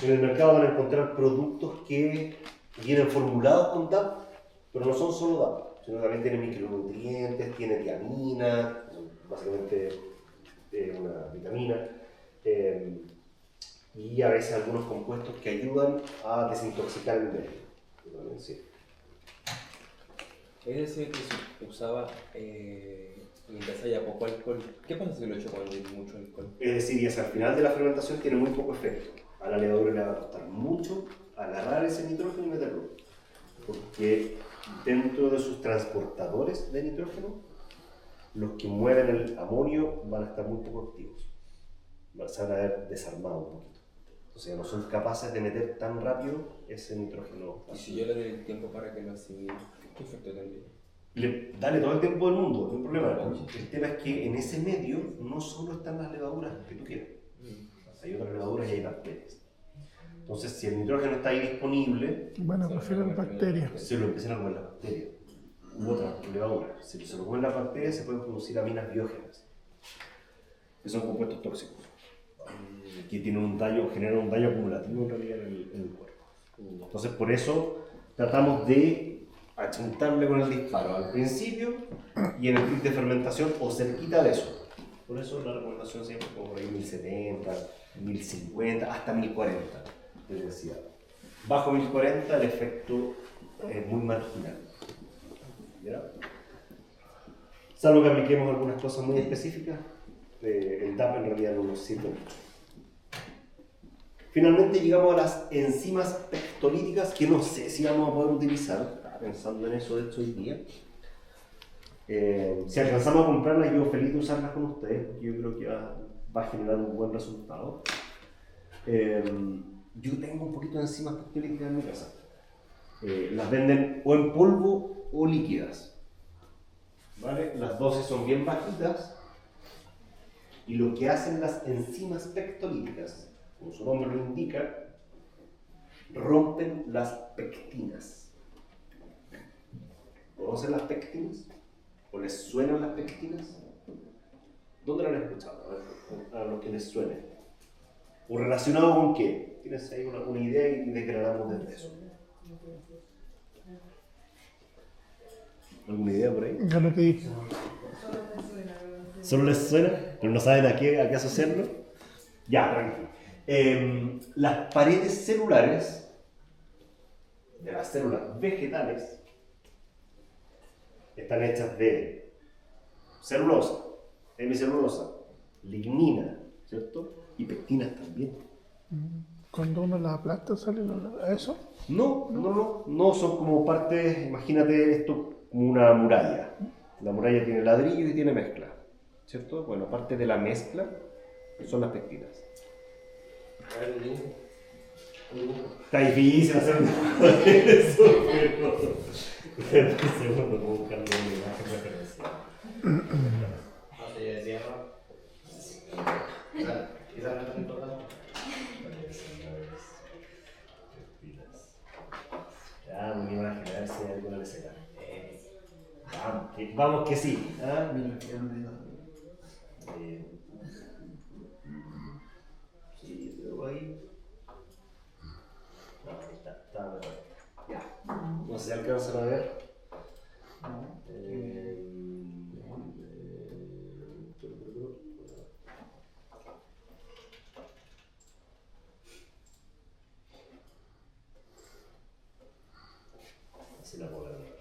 En el mercado van a encontrar productos que vienen formulados con DAP, pero no son solo DAP, sino también tienen micronutrientes, tiene tiamina, básicamente una vitamina, y a veces algunos compuestos que ayudan a desintoxicar el medio. Sí. Es decir, que se usaba mientras haya poco alcohol. ¿Qué pasa si lo echo cuando hay mucho alcohol? Es decir, y hacia el final de la fermentación tiene muy poco efecto. A la levadura le va a costar mucho agarrar ese nitrógeno y meterlo. Porque dentro de sus transportadores de nitrógeno, los que mueven el amonio van a estar muy poco activos. Se van a haber desarmado un poquito. Entonces no son capaces de meter tan rápido ese nitrógeno. Y si yo le doy el tiempo para que lo asimile, ¿qué efecto tendría? Dale todo el tiempo del mundo, no hay problema. El tema es que en ese medio no solo están las levaduras que tú quieres. Hay otras levaduras y hay bacterias. Entonces, si el nitrógeno está ahí disponible, Bueno, prefieren bacterias. se lo empiezan a comer las bacterias u otras levaduras. Si se lo comen las bacterias, se pueden producir aminas biógenas, que son compuestos tóxicos, que tienen generan un daño acumulativo en realidad en el cuerpo. Entonces, por eso tratamos de achuntarle con el disparo al principio y en el pic de fermentación o cerquita de eso. Por eso la recomendación siempre es por ahí 1070, 1050, hasta 1040 de densidad. Bajo 1040 el efecto es muy marginal. ¿Ya? Salvo que apliquemos algunas cosas muy específicas, el DAP en realidad no nos sirve mucho. Finalmente llegamos a las enzimas pectolíticas, que no sé si vamos a poder utilizar. Estaba pensando en eso de hecho hoy día. Si alcanzamos a comprarlas, yo feliz de usarlas con ustedes, porque yo creo que va a generar un buen resultado. Yo tengo un poquito de enzimas pectolíticas en mi casa. Las venden o en polvo o líquidas. ¿Vale? Las dosis son bien bajitas. Y lo que hacen las enzimas pectolíticas, como su nombre lo indica, rompen las pectinas. ¿Conocen las pectinas? ¿O les suenan las pectinas? ¿Dónde lo han escuchado? A los que les suene. ¿O relacionado con qué? ¿Tienes ahí una idea y declaramos desde eso? ¿Alguna idea por ahí? Ya lo que dije. ¿Solo les suena? ¿Pero no saben a qué asociarlo? Ya, tranquilo. Las paredes celulares de las células vegetales están hechas de celulosa, hemicelulosa, lignina, ¿cierto? Y pectinas también. Cuando uno la aplasta, ¿sale eso? No, son como partes, imagínate esto como una muralla. La muralla tiene ladrillo y tiene mezcla, ¿cierto? Bueno, parte de la mezcla son las pectinas. Está difícil hacer eso, pero segundo, como buscarlo en imagen de referencia. No sé, yo decía, quizás no es tan importante. Ya, una imagen, a ver si hay alguna lecera. Vamos que sí. ¿Ah? Sí, yo creo ahí. No, ahí está mejor. Ya. No sé si alcanzan a ver. Así la puedo ver.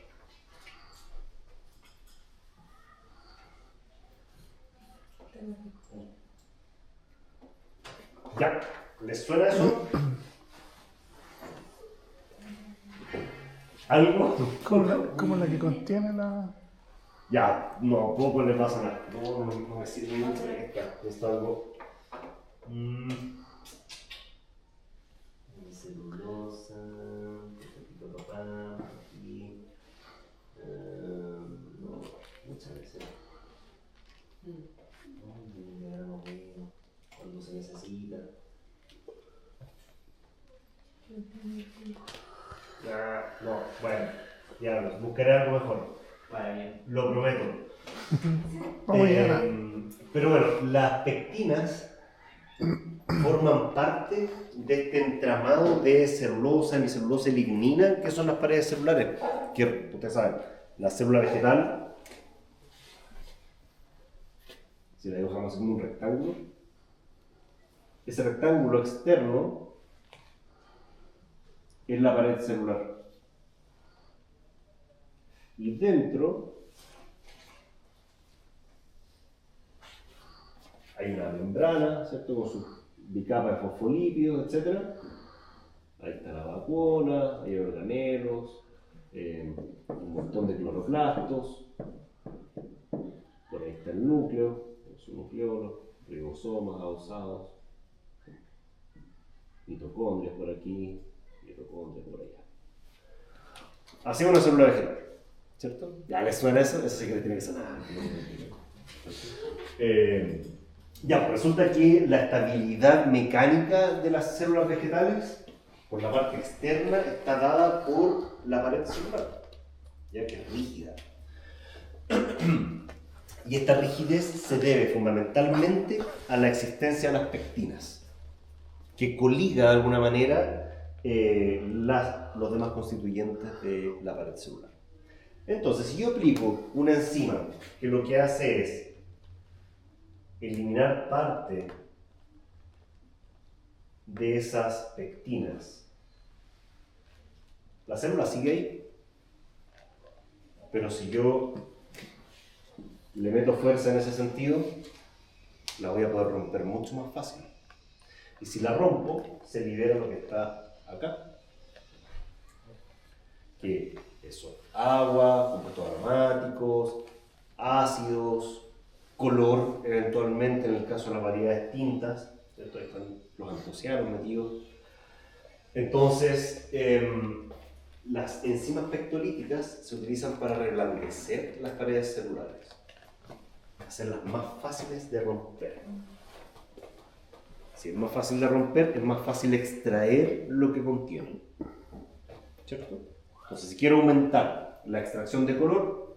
Ya, ¿les suena eso? ¿Algo? Como la que contiene la... Ya, no, poco le pasa nada. No me sirve mucho esta. Esto algo. Celulosa, papá, aquí. No, muchas veces. No veo cuando se necesita. No, bueno, ya buscaré algo mejor. Vale, bien. Lo prometo. Vamos a llegar. Pero bueno, las pectinas forman parte de este entramado de celulosa, hemicelulosa y lignina, que son las paredes celulares. Que ustedes saben, la célula vegetal, si la dibujamos en un rectángulo, ese rectángulo externo es la pared celular. Y dentro hay una membrana, ¿cierto? Con su bicapa de fosfolípidos, etc. Ahí está la vacuola, hay organelos, un montón de cloroplastos. Por ahí está el núcleo, con su nucleolo, ribosomas adosados, mitocondrias por aquí, mitocondrias por allá. Así es una célula vegetal, ¿cierto? ¿Ya les suena eso? Eso sí que les tiene que sonar. Ya, pues resulta que la estabilidad mecánica de las células vegetales por la parte externa está dada por la pared celular, ya que es rígida. Y esta rigidez se debe fundamentalmente a la existencia de las pectinas, que coliga de alguna manera los demás constituyentes de la pared celular. Entonces, si yo aplico una enzima que lo que hace es eliminar parte de esas pectinas, la célula sigue ahí, pero si yo le meto fuerza en ese sentido, la voy a poder romper mucho más fácil. Y si la rompo, se libera lo que está acá, que son agua, compuestos aromáticos, ácidos, color, eventualmente en el caso de las variedades tintas, ¿cierto? Ahí están los antocianos metidos. Entonces, las enzimas pectolíticas se utilizan para reblandecer las paredes celulares, hacerlas más fáciles de romper. Si es más fácil de romper, es más fácil extraer lo que contiene, ¿cierto? Entonces, si quiero aumentar la extracción de color,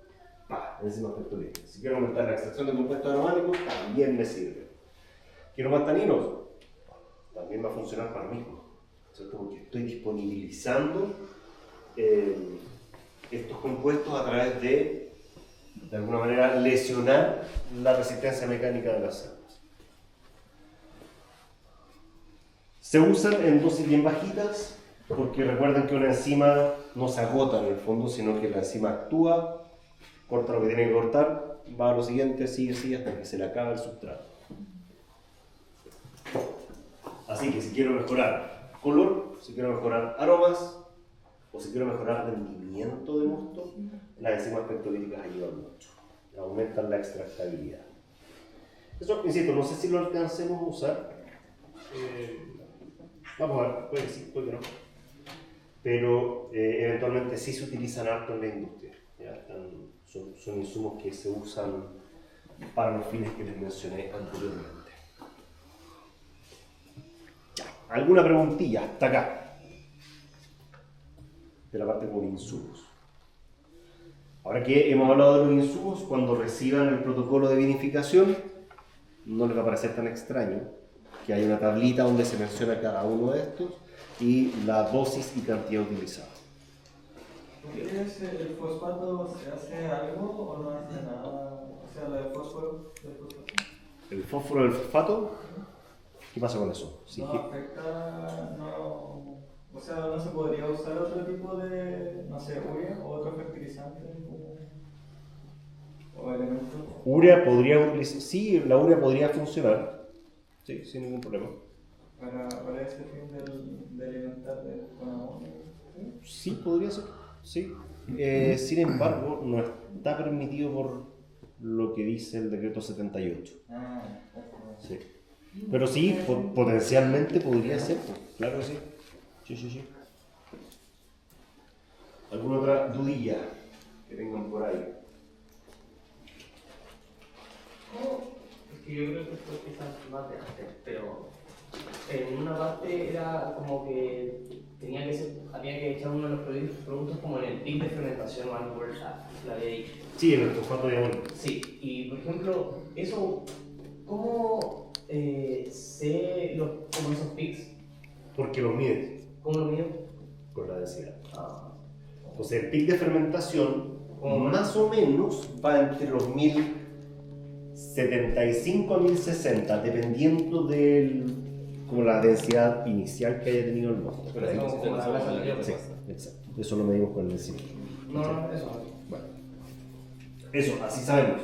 enzimas pectolíticas. Si quiero aumentar la extracción de compuestos aromáticos, también me sirve. Quiero más taninos, también va a funcionar para mí, ¿cierto? Porque estoy disponibilizando estos compuestos a través de alguna manera, lesionar la resistencia mecánica de las células. Se usan en dosis bien bajitas, porque recuerden que una enzima no se agota en el fondo, sino que la enzima actúa, corta lo que tiene que cortar, va a lo siguiente, sigue hasta que se le acaba el sustrato. Así que si quiero mejorar color, si quiero mejorar aromas, o si quiero mejorar rendimiento de mosto, las enzimas pectolíticas ayudan mucho, aumentan la extractabilidad. Eso, insisto, no sé si lo alcancemos a usar. Vamos a ver, puede que sí, puede que no. Pero eventualmente sí se utilizan harto en la industria. Son insumos que se usan para los fines que les mencioné anteriormente. Ya, ¿alguna preguntilla hasta acá? De la parte con insumos. Ahora que hemos hablado de los insumos, cuando reciban el protocolo de vinificación, no les va a parecer tan extraño que hay una tablita donde se menciona cada uno de estos y la dosis y cantidad utilizada. ¿El fosfato se hace algo o no hace nada? O sea, el fósforo del fosfato. ¿El fósforo del fosfato? ¿Qué pasa con eso? ¿Sí ¿No afecta? No, o sea, ¿no se podría usar otro tipo de, no sé, urea o otro fertilizante o elemento? Urea podría utilizar, sí, la urea podría funcionar, sí, sin ningún problema. Para ese fin de alimentar con amonio. Sí, podría ser, sí. Sin embargo, no está permitido por lo que dice el decreto 78. Sí. Pero sí, potencialmente podría ser, pues, claro que sí. Sí. ¿Alguna otra dudilla que tengan por ahí? Es que yo creo que esto quizás más de antes, pero en una parte era como que había que echar uno de los productos como en el pic de fermentación o algo por la había dicho. Sí, en el fosfato de amonio. Sí, y por ejemplo, eso, ¿cómo sé como esos pics? Porque los mides ¿Cómo lo mido? con la densidad. Ah, Entonces el pic de fermentación más o menos va entre los 1075 a 1060, dependiendo de la densidad inicial que haya tenido el mosto. Pero Pero sí, como la grasa sí, anterior. Sí, exacto. Eso lo medimos con el decímetro. No, eso no. Bueno, eso, así sabemos.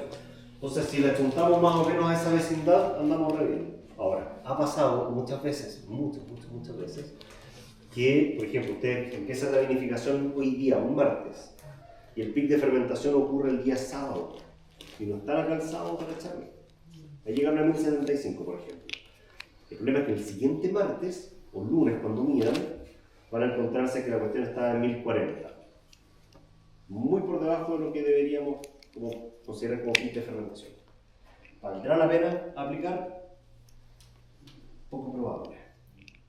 Entonces, si le apuntamos más o menos a esa vecindad, andamos re bien. Ahora, ha pasado muchas veces, muchas veces, que, por ejemplo, usted empieza la vinificación hoy día, un martes, y el pic de fermentación ocurre el día sábado, y no están acá el sábado para echarle. Ahí llegan a 1075, por ejemplo. El problema es que el siguiente martes, o lunes, cuando midan, van a encontrarse que la cuestión está en 1040. Muy por debajo de lo que deberíamos considerar como pic de fermentación. ¿Valdrá la pena aplicar? Poco probable.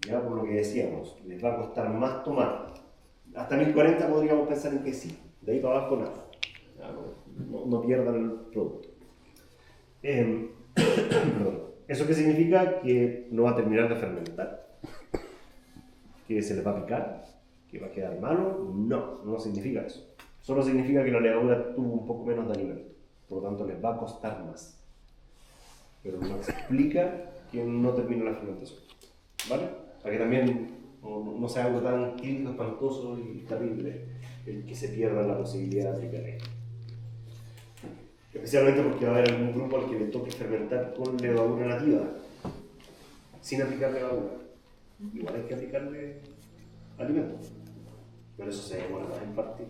ya por lo que decíamos, les va a costar más tomar. Hasta 1040 podríamos pensar en que sí, de ahí para abajo nada. Ya, no pierdan el producto. Perdón. ¿Eso qué significa? Que no va a terminar de fermentar, que se les va a picar, que va a quedar malo. No significa eso. Solo significa que la levadura tuvo un poco menos de alimento, por lo tanto les va a costar más. Pero no explica que no termine la fermentación, ¿vale? Para que también no sea algo tan crítico, espantoso y terrible el que se pierda la posibilidad de aplicar esto. Especialmente porque va a haber algún grupo al que le toque fermentar con levadura nativa, sin aplicar levadura. Igual hay que aplicarle alimentos, pero eso se demora más en partir.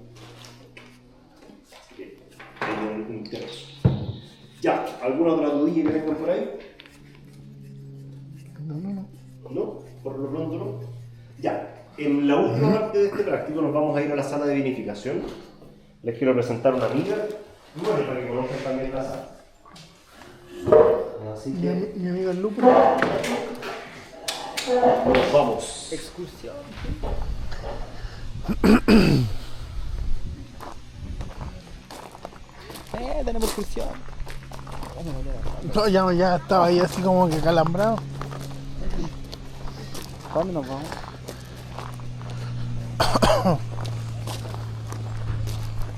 Así que tengan un interés. Ya, ¿alguna otra dudilla que tengan por ahí? No, por lo pronto no. Ya, en la última parte de este práctico nos vamos a ir a la sala de vinificación. Les quiero presentar una amiga, bueno, para que conozcan también la sala. Así que Mi amigo el Lupo. nos vamos. Excursión. Tenemos excursión. No, ya estaba ahí así como que calambrado. ¿Dónde nos vamos?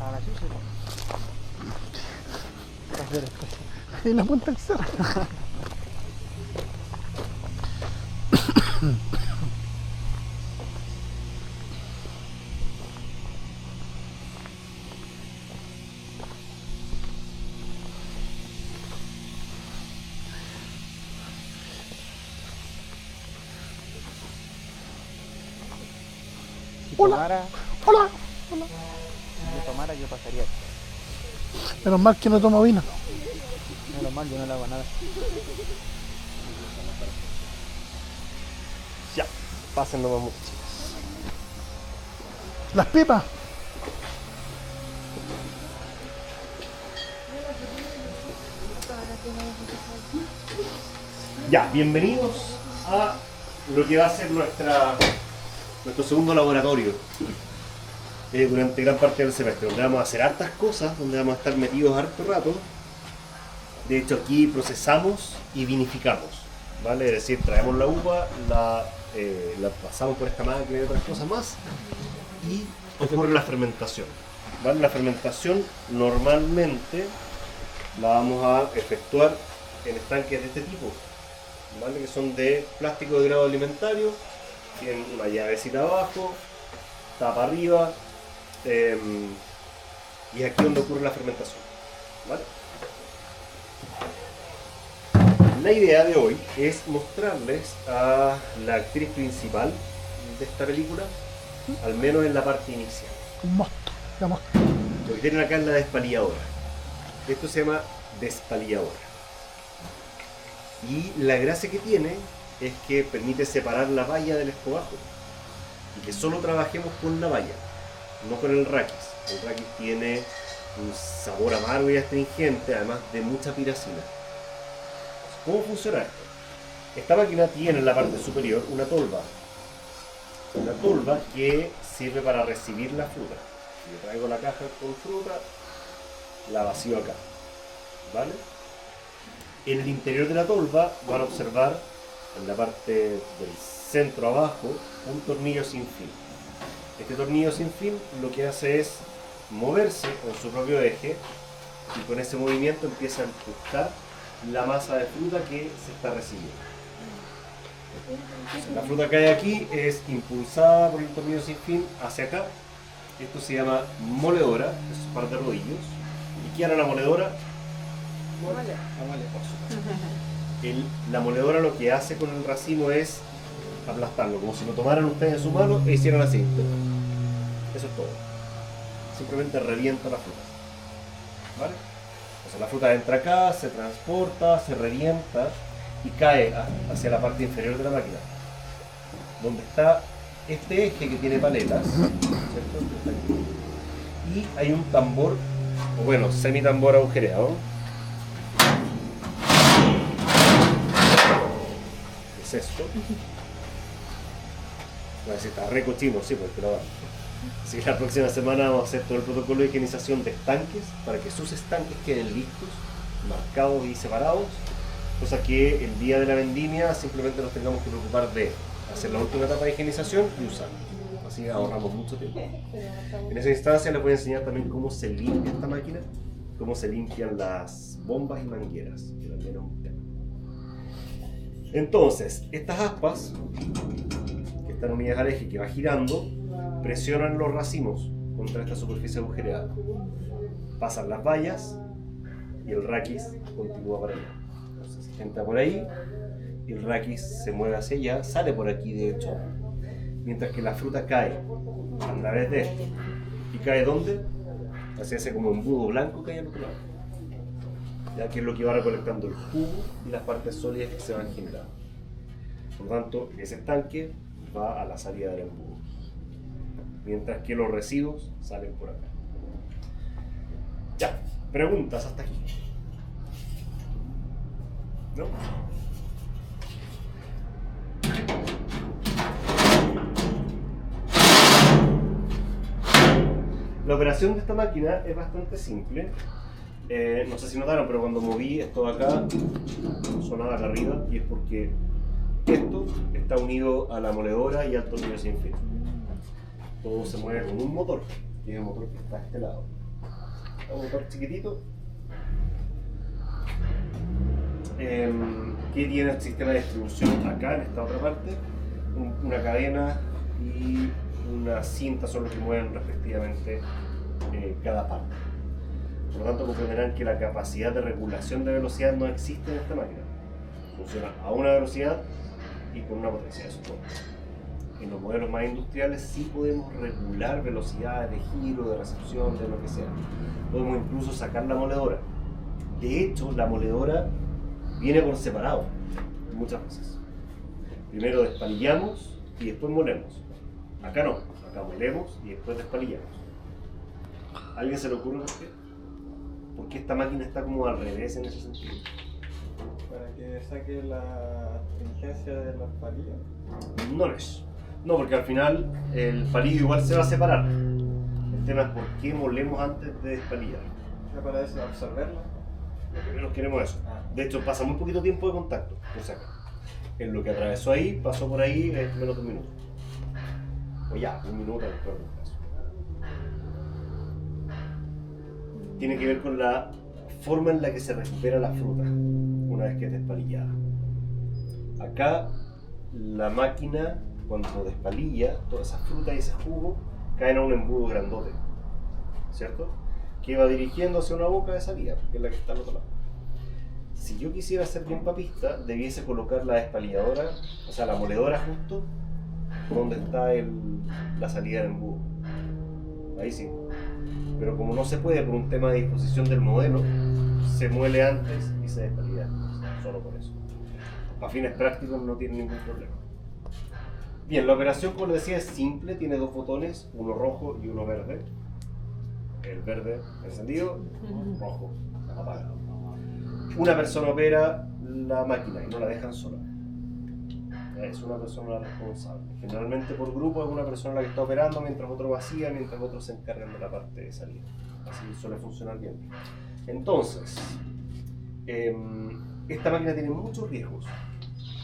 A la chucha. En la punta del cerro. Si Hola. tomara, Hola. yo pasaría. Menos mal que no tomo vino. Menos mal, yo no le hago nada. Ya, pasen nomás muchachos. Las pipas. Ya, bienvenidos a lo que va a ser nuestro segundo laboratorio durante gran parte del semestre, donde vamos a hacer hartas cosas, donde vamos a estar metidos harto rato. De hecho, aquí procesamos y vinificamos, ¿vale? Es decir, traemos la uva, la pasamos por esta máquina y otras cosas más, y ocurre la fermentación, ¿vale? La fermentación normalmente la vamos a efectuar en estanques de este tipo, ¿vale? Que son de plástico de grado alimentario, tienen una llavecita abajo, tapa arriba, y es aquí donde ocurre la fermentación, ¿vale? La idea de hoy es mostrarles a la actriz principal de esta película, al menos en la parte inicial. Un mosto. La mosto. Lo que tienen acá es la despalilladora. Esto se llama despalilladora. Y la gracia que tiene es que permite separar la valla del escobajo. Y que solo trabajemos con la valla, no con el raquis. El raquis tiene un sabor amargo y astringente, además de mucha piracina. ¿Cómo funciona esto? Esta máquina tiene en la parte superior una tolva. Una tolva que sirve para recibir la fruta. Yo traigo la caja con fruta, la vacío acá, ¿vale? En el interior de la tolva van a observar en la parte del centro abajo un tornillo sin fin. Este tornillo sin fin lo que hace es moverse con su propio eje y con ese movimiento empieza a empujar la masa de fruta que se está recibiendo. Entonces, la fruta que hay aquí es impulsada por el tornillo sin fin hacia acá. Esto se llama moledora, es un par de rodillos. ¿Y qué hará la moledora? La moledora lo que hace con el racimo es aplastarlo, como si lo tomaran ustedes en su mano e hicieran así. Eso es todo. Simplemente revienta la fruta, ¿vale? Entonces la fruta entra acá, se transporta, se revienta y cae hacia la parte inferior de la máquina, donde está este eje que tiene paletas, ¿cierto? Y hay un tambor, o bueno, semitambor agujereado. ¿Qué es esto? No, si está re cochino, sí, pues, pero bueno. Así que la próxima semana vamos a hacer todo el protocolo de higienización de estanques para que sus estanques queden listos, marcados y separados. Cosa que el día de la vendimia simplemente nos tengamos que preocupar de hacer la última etapa de higienización y usarlo. Así ahorramos mucho tiempo. En esa instancia les voy a enseñar también cómo se limpia esta máquina, cómo se limpian las bombas y mangueras, que también es un tema. Entonces, estas aspas, que están unidas al eje que va girando, presionan los racimos contra esta superficie agujereada. Pasan las vallas y el raquis continúa para allá. Entonces, entra por ahí y el raquis se mueve hacia allá, sale por aquí de hecho, mientras que la fruta cae a través de esto. ¿Y cae dónde? Hacia ese como embudo blanco que hay al otro lado. Ya que es lo que va recolectando el jugo y las partes sólidas que se van generando. Por lo tanto, ese estanque va a la salida del embudo, mientras que los residuos salen por acá. Ya, preguntas hasta aquí. ¿No? La operación de esta máquina es bastante simple. No sé si notaron, pero cuando moví esto de acá, sonaba acá arriba, y es porque esto está unido a la moledora y al tornillo sin fin. Todo se mueve con un motor, y es el motor que está a este lado. Un motor chiquitito. Que tiene el sistema de distribución acá, en esta otra parte. Una cadena y una cinta son los que mueven respectivamente cada parte. Por lo tanto, comprenderán que la capacidad de regulación de velocidad no existe en esta máquina. Funciona a una velocidad y con una potencia de soporte. En los modelos más industriales sí podemos regular velocidades de giro, de recepción, de lo que sea. Podemos incluso sacar la moledora. De hecho, la moledora viene por separado muchas veces. Primero despalillamos y después molemos. Acá no, acá molemos y después despalillamos. ¿A alguien se le ocurre por qué? ¿Por qué esta máquina está como al revés en ese sentido? Para que saque la astringencia de las palillas. No lo es. No, porque al final el palillo igual se va a separar. El tema es por qué molemos antes de despalillar. ¿Ya para eso absorberla? Lo que menos queremos es eso. De hecho, pasa muy poquito tiempo de contacto. O sea, en lo que atravesó ahí, pasó por ahí menos de un minuto. O ya, un minuto después del caso. Tiene que ver con la forma en la que se recupera la fruta una vez que es despalillada. Acá, la máquina, cuando despalilla, toda esa fruta y ese jugo caen a un embudo grandote, ¿cierto? Que va dirigiendo hacia una boca de salida, que es la que está al otro lado. Si yo quisiera ser bien papista, debiese colocar la despalilladora, o sea, la moledora justo donde está la salida del embudo. Ahí sí. Pero como no se puede por un tema de disposición del modelo, se muele antes y se despalilla después, solo por eso. Para fines prácticos no tiene ningún problema. Bien, la operación, como les decía, es simple, tiene dos botones, uno rojo y uno verde. El verde encendido, rojo apagado. Una persona opera la máquina y no la dejan sola. Es una persona responsable. Generalmente por grupo es una persona la que está operando mientras otro vacía, mientras otros se encargan de la parte de salida. Así suele funcionar bien. Entonces, esta máquina tiene muchos riesgos,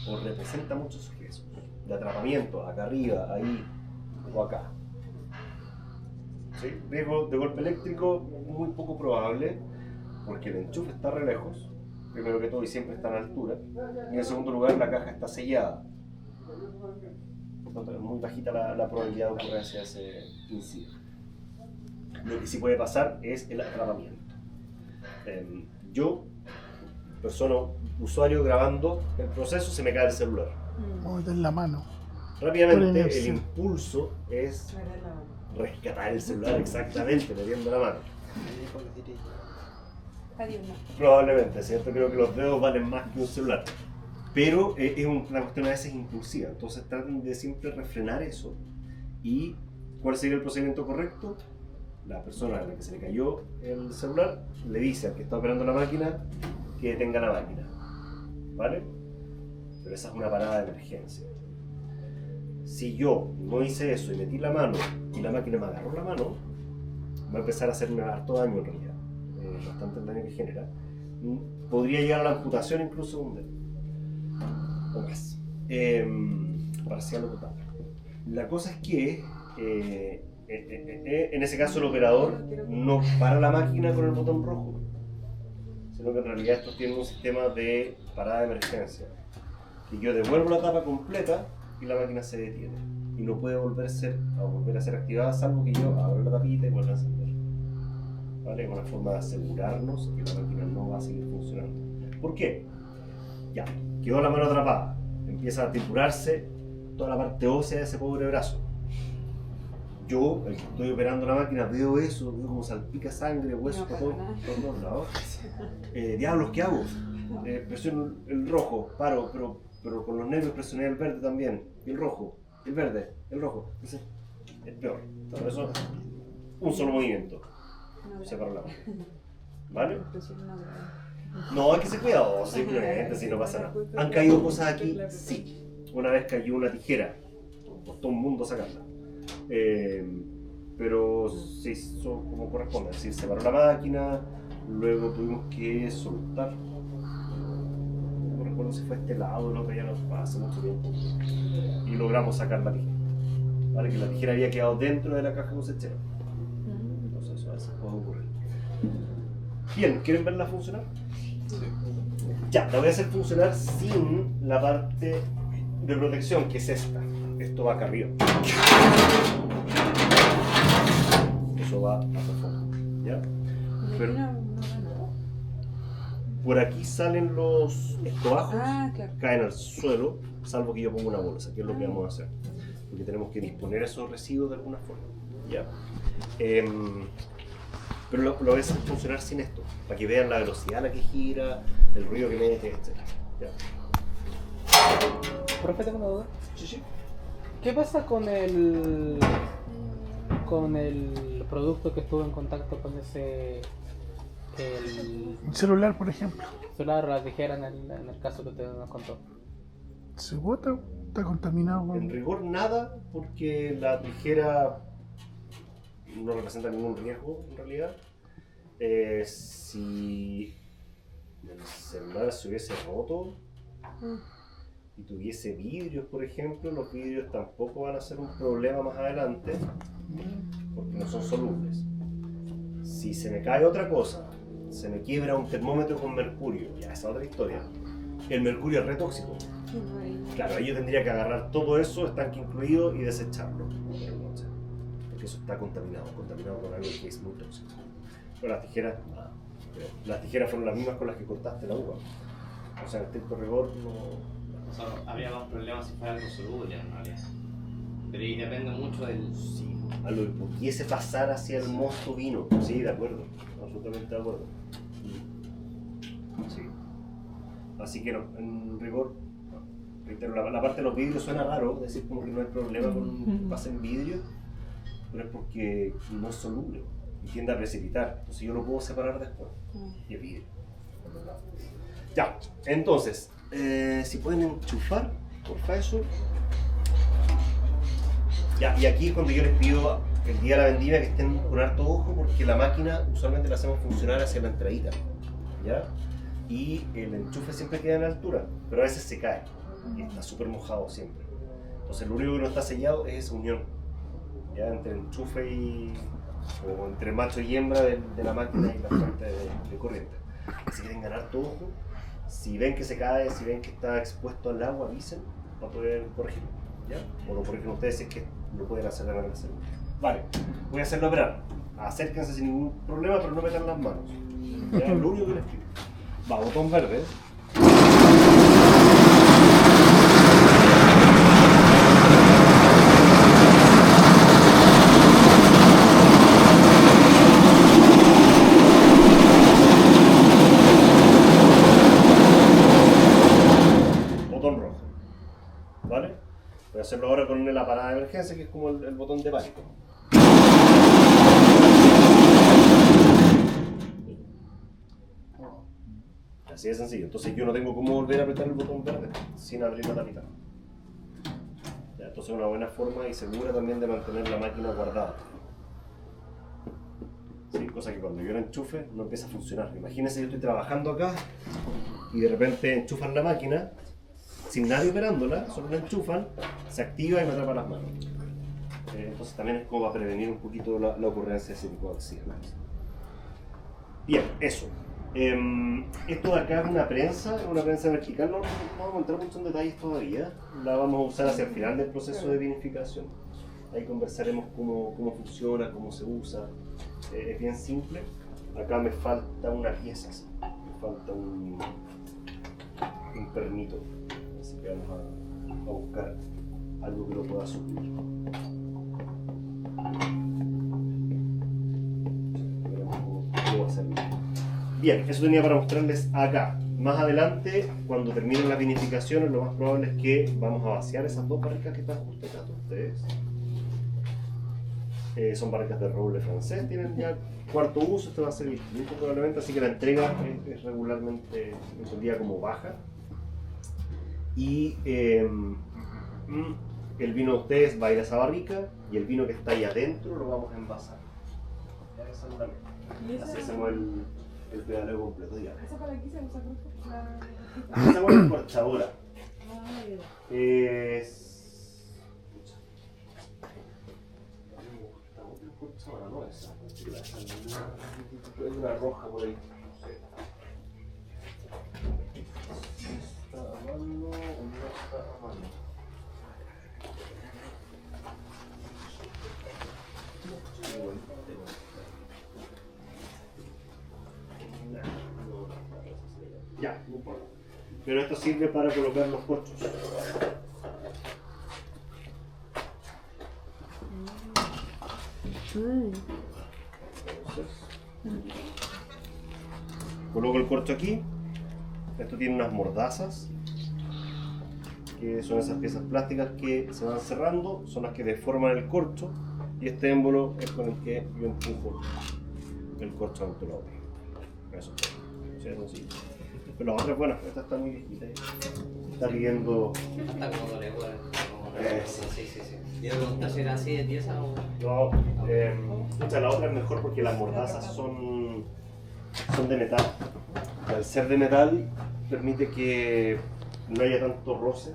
o representa muchos riesgos, de atrapamiento, acá arriba, ahí o acá. ¿Sí? Riesgo de golpe eléctrico muy poco probable, porque el enchufe está re lejos, primero que todo, y siempre está a altura, y en segundo lugar la caja está sellada. Por tanto, es muy bajita la probabilidad de ocurrencia de ese incidente. Lo que sí puede pasar es el atrapamiento. Yo, persona, usuario grabando el proceso, se me cae el celular. Meter la mano. Rápidamente, el impulso es rescatar el celular exactamente, metiendo la mano. Adiós. Probablemente, ¿cierto? Creo que los dedos valen más que un celular. Pero es una cuestión a veces impulsiva, entonces traten de siempre refrenar eso. ¿Y cuál sería el procedimiento correcto? La persona a la que se le cayó el celular le dice al que está operando la máquina que detenga la máquina, ¿vale? Pero esa es una parada de emergencia. Si yo no hice eso y metí la mano y la máquina me agarró la mano, va a empezar a hacerme harto daño en realidad, bastante el daño que genera. Podría llegar a la amputación incluso de un dedo o más, parcial o total. La cosa es que en ese caso el operador no para la máquina con el botón rojo, sino que en realidad estos tienen un sistema de parada de emergencia, que yo devuelvo la tapa completa y la máquina se detiene y no puede volver a ser activada salvo que yo abra la tapita y vuelva a encender. ¿Vale? Es una forma de asegurarnos que la máquina no va a seguir funcionando. ¿Por qué? Ya, quedó la mano atrapada, empieza a triturarse toda la parte ósea de ese pobre brazo. Yo, el que estoy operando la máquina, veo eso, veo como salpica sangre, hueso por todos lados. Diablos, ¿qué hago? Presiono el rojo, paro, pero con los nervios presioné el verde también. Y el rojo, el verde, el rojo. Entonces, es peor. Por eso, un solo movimiento. Se paró la máquina. ¿Vale? No, hay que ser cuidadoso, simplemente, si no pasa nada. ¿Han caído cosas aquí? Sí. Una vez cayó una tijera, costó un mundo sacarla. Pero se hizo como corresponde, es decir, se paró la máquina, luego tuvimos que soltar. No recuerdo si fue este lado o el otro, ya no hace mucho tiempo. Y logramos sacar la tijera. ¿Vale? Que la tijera había quedado dentro de la caja cosechera. Entonces eso a veces puede ocurrir. Bien, ¿quieren verla funcionar? Sí. Ya, la voy a hacer funcionar sin la parte de protección, que es esta. Esto va acá arriba. Eso va hacia afuera. ¿Ya? Pero por aquí salen los escobajos, claro. caen al suelo, salvo que yo ponga una bolsa, que es lo que vamos a hacer. Porque tenemos que disponer esos residuos de alguna forma. ¿Ya? Pero lo voy a hacer funcionar sin esto, para que vean la velocidad a la que gira, el ruido que mete, etc. ¿Ya? Profe, tengo una duda. Sí. ¿Qué pasa con el producto que estuvo en contacto con el Un celular, por ejemplo. celular o la tijera en el caso que usted nos contó? Se bota, está contaminado. En rigor nada, porque la tijera no representa ningún riesgo en realidad. Si el celular se hubiese roto y tuviese vidrios, por ejemplo, los vidrios tampoco van a ser un problema más adelante porque no son solubles. Si se me cae otra cosa, se me quiebra un termómetro con mercurio, ya esa es otra historia. El mercurio es re tóxico. Claro, ahí yo tendría que agarrar todo eso, estanque incluido, y desecharlo. Porque eso está contaminado con algo que es muy tóxico. Pero las tijeras, nada. Las tijeras fueron las mismas con las que cortaste la uva. O sea, en estricto rigor no. O sea, habría más problemas si fuera algo soluble en realidad. Pero ahí depende mucho del. Sí, a lo que pudiese pasar hacia el mosto vino. Sí, de acuerdo, absolutamente de acuerdo. Sí. Así que no, en rigor, no. Reitero, la parte de los vidrios suena raro, decir como que no hay problema con que pasen vidrio, pero es porque no es soluble y tiende a precipitar. Entonces yo lo puedo separar después. Y el vidrio. Ya, entonces, si pueden enchufar, porfa eso. Ya, y aquí es cuando yo les pido el día de la vendimia que estén con harto ojo, porque la máquina usualmente la hacemos funcionar hacia la entradita, ¿ya? Y el enchufe siempre queda en altura, pero a veces se cae y está súper mojado siempre. Entonces lo único que no está sellado es esa unión, ¿ya? Entre enchufe o entre macho y hembra de la máquina y la fuente de corriente. Así que tengan harto ojo. Si ven que se cae, si ven que está expuesto al agua, avisen para poder corregirlo, ¿ya? O lo corrigen ustedes si es que lo pueden hacer de manera segura. Vale, voy a hacerlo operar. Acérquense sin ningún problema, pero no metan las manos. ¿Ya? Es lo único que les pido. Va, botón verde. Botón rojo. ¿Vale? Voy a hacerlo ahora con la parada de emergencia, que es como el botón de pánico. Así de sencillo. Entonces yo no tengo cómo volver a apretar el botón verde sin abrir la tapita. ¿Ya? Entonces es una buena forma y segura también de mantener la máquina guardada. Sí, cosa que cuando yo la enchufe no empieza a funcionar. Imagínense, yo estoy trabajando acá y de repente enchufan la máquina sin nadie operándola, solo la enchufan, se activa y me atrapa las manos. Entonces también es como para prevenir un poquito la ocurrencia de ese tipo de accidentes. Bien, eso. Esto de acá es una prensa vertical, no vamos a entrar mucho en detalles todavía, la vamos a usar hacia el final del proceso de vinificación. Ahí conversaremos cómo funciona, cómo se usa. Es bien simple. Acá me falta una pieza, ¿sí? Me falta un permito, así que vamos a buscar algo que lo pueda suplir. Veremos cómo hacerlo. Bien, eso tenía para mostrarles acá. Más adelante, cuando terminen las vinificaciones, lo más probable es que vamos a vaciar esas dos barricas que están justo acá de ustedes. Son barricas de roble francés, tienen ya cuarto uso, este va a ser el quinto probablemente, así que la entrega es regularmente entendida como baja. Y el vino de ustedes va a ir a esa barrica y el vino que está ahí adentro lo vamos a envasar. Ya, esa es la meta. Así hacemos el pedaleo completo ya. ¿Esa para aquí se usa la... Esa es la cortadora. Ah, ya. Es... No, esa. Es una roja por ahí. ¿Está a mano o no está a mano? Ya, no importa. Pero esto sirve para colocar los corchos. Entonces, coloco el corcho aquí. Esto tiene unas mordazas, que son esas piezas plásticas que se van cerrando, son las que deforman el corcho, y este émbolo es con el que yo empujo el corcho ante la otra. Eso es sencillo. Pero la otra es buena, esta está muy viejita. Está pidiendo. Está como doble igual. Sí. Sí. Yo preguntar si era así de tiesa o. No, la otra es mejor porque las mordazas son de metal. Al ser de metal permite que no haya tanto roce,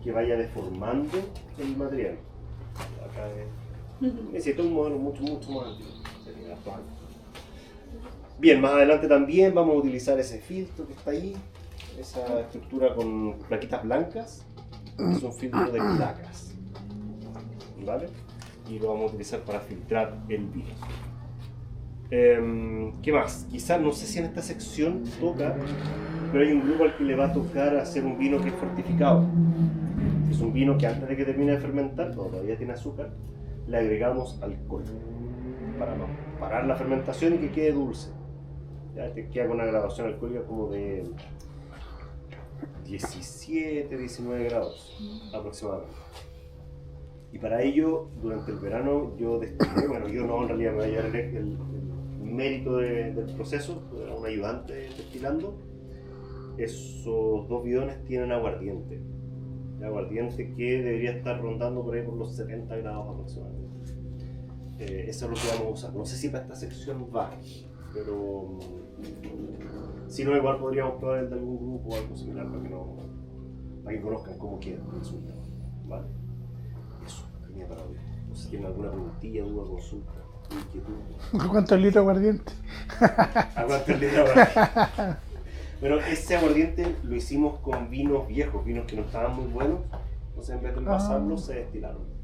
que vaya deformando el material. Acá necesito un modelo mucho más antiguo. Bien, más adelante también vamos a utilizar ese filtro que está ahí, esa estructura con plaquitas blancas, es un filtro de placas, ¿vale? Y lo vamos a utilizar para filtrar el vino. ¿Qué más? Quizás, no sé si en esta sección toca, pero hay un grupo al que le va a tocar hacer un vino que es fortificado. Es un vino que antes de que termine de fermentar, todavía tiene azúcar, le agregamos alcohol para no parar la fermentación y que quede dulce. Ya te queda con una graduación alcohólica como de 17, 19 grados aproximadamente. Y para ello, durante el verano, yo destilé, bueno, yo no, en realidad me voy a llevar el mérito del proceso, era un ayudante destilando. Esos dos bidones tienen aguardiente. El aguardiente que debería estar rondando por ahí por los 70 grados aproximadamente. Eso es lo que vamos a usar. No sé si para esta sección va, pero si no, igual podríamos probar el de algún grupo o algo similar para que conozcan cómo queda el resultado. ¿Vale? Eso, tenía para hoy. No sé si tienen alguna preguntilla, duda, consulta, inquietud. ¿Cuántos litros de aguardiente? ¿A cuántos litros de aguardiente? Bueno, ese aguardiente lo hicimos con vinos viejos, vinos que no estaban muy buenos. Entonces en vez de envasarlos, se destilaron.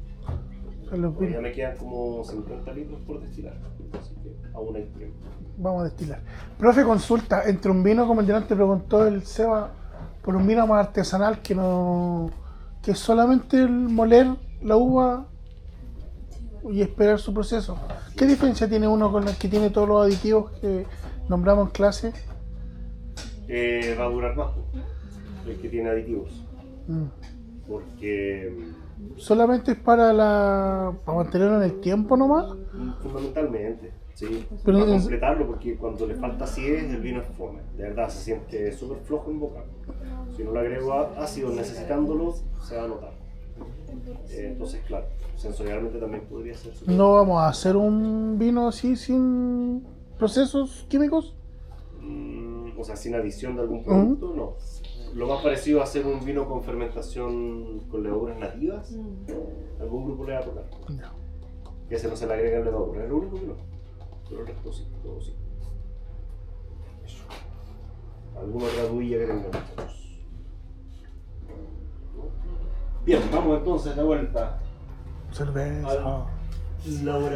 Ya me quedan como 50 litros por destilar, así que aún hay tiempo. Vamos a destilar. Profe, consulta, entre un vino, como el delante preguntó el Seba, por un vino más artesanal que es solamente el moler la uva y esperar su proceso. ¿Qué diferencia tiene uno con el que tiene todos los aditivos que nombramos en clase? Va a durar más, el que tiene aditivos. Porque ¿solamente es para mantenerlo en el tiempo nomás? fundamentalmente, sí. Pero para completarlo, porque cuando le falta acidez, el vino es fome. De verdad, se siente súper flojo en boca. Si no le agrego ácido necesitándolos, se va a notar. Entonces, claro, sensorialmente también podría ser. ¿No vamos a hacer un vino así sin procesos químicos? O sea, sin adición de algún producto, no. Lo más parecido a hacer un vino con fermentación con levaduras nativas, algún grupo le va a tocar. No. Y ese no se le agrega levadura, es lo único que no. Pero el resto sí, todo sí. Eso. ¿Alguna otra duda que tengamos? Bien, vamos entonces de vuelta Cerveza. al laboratorio.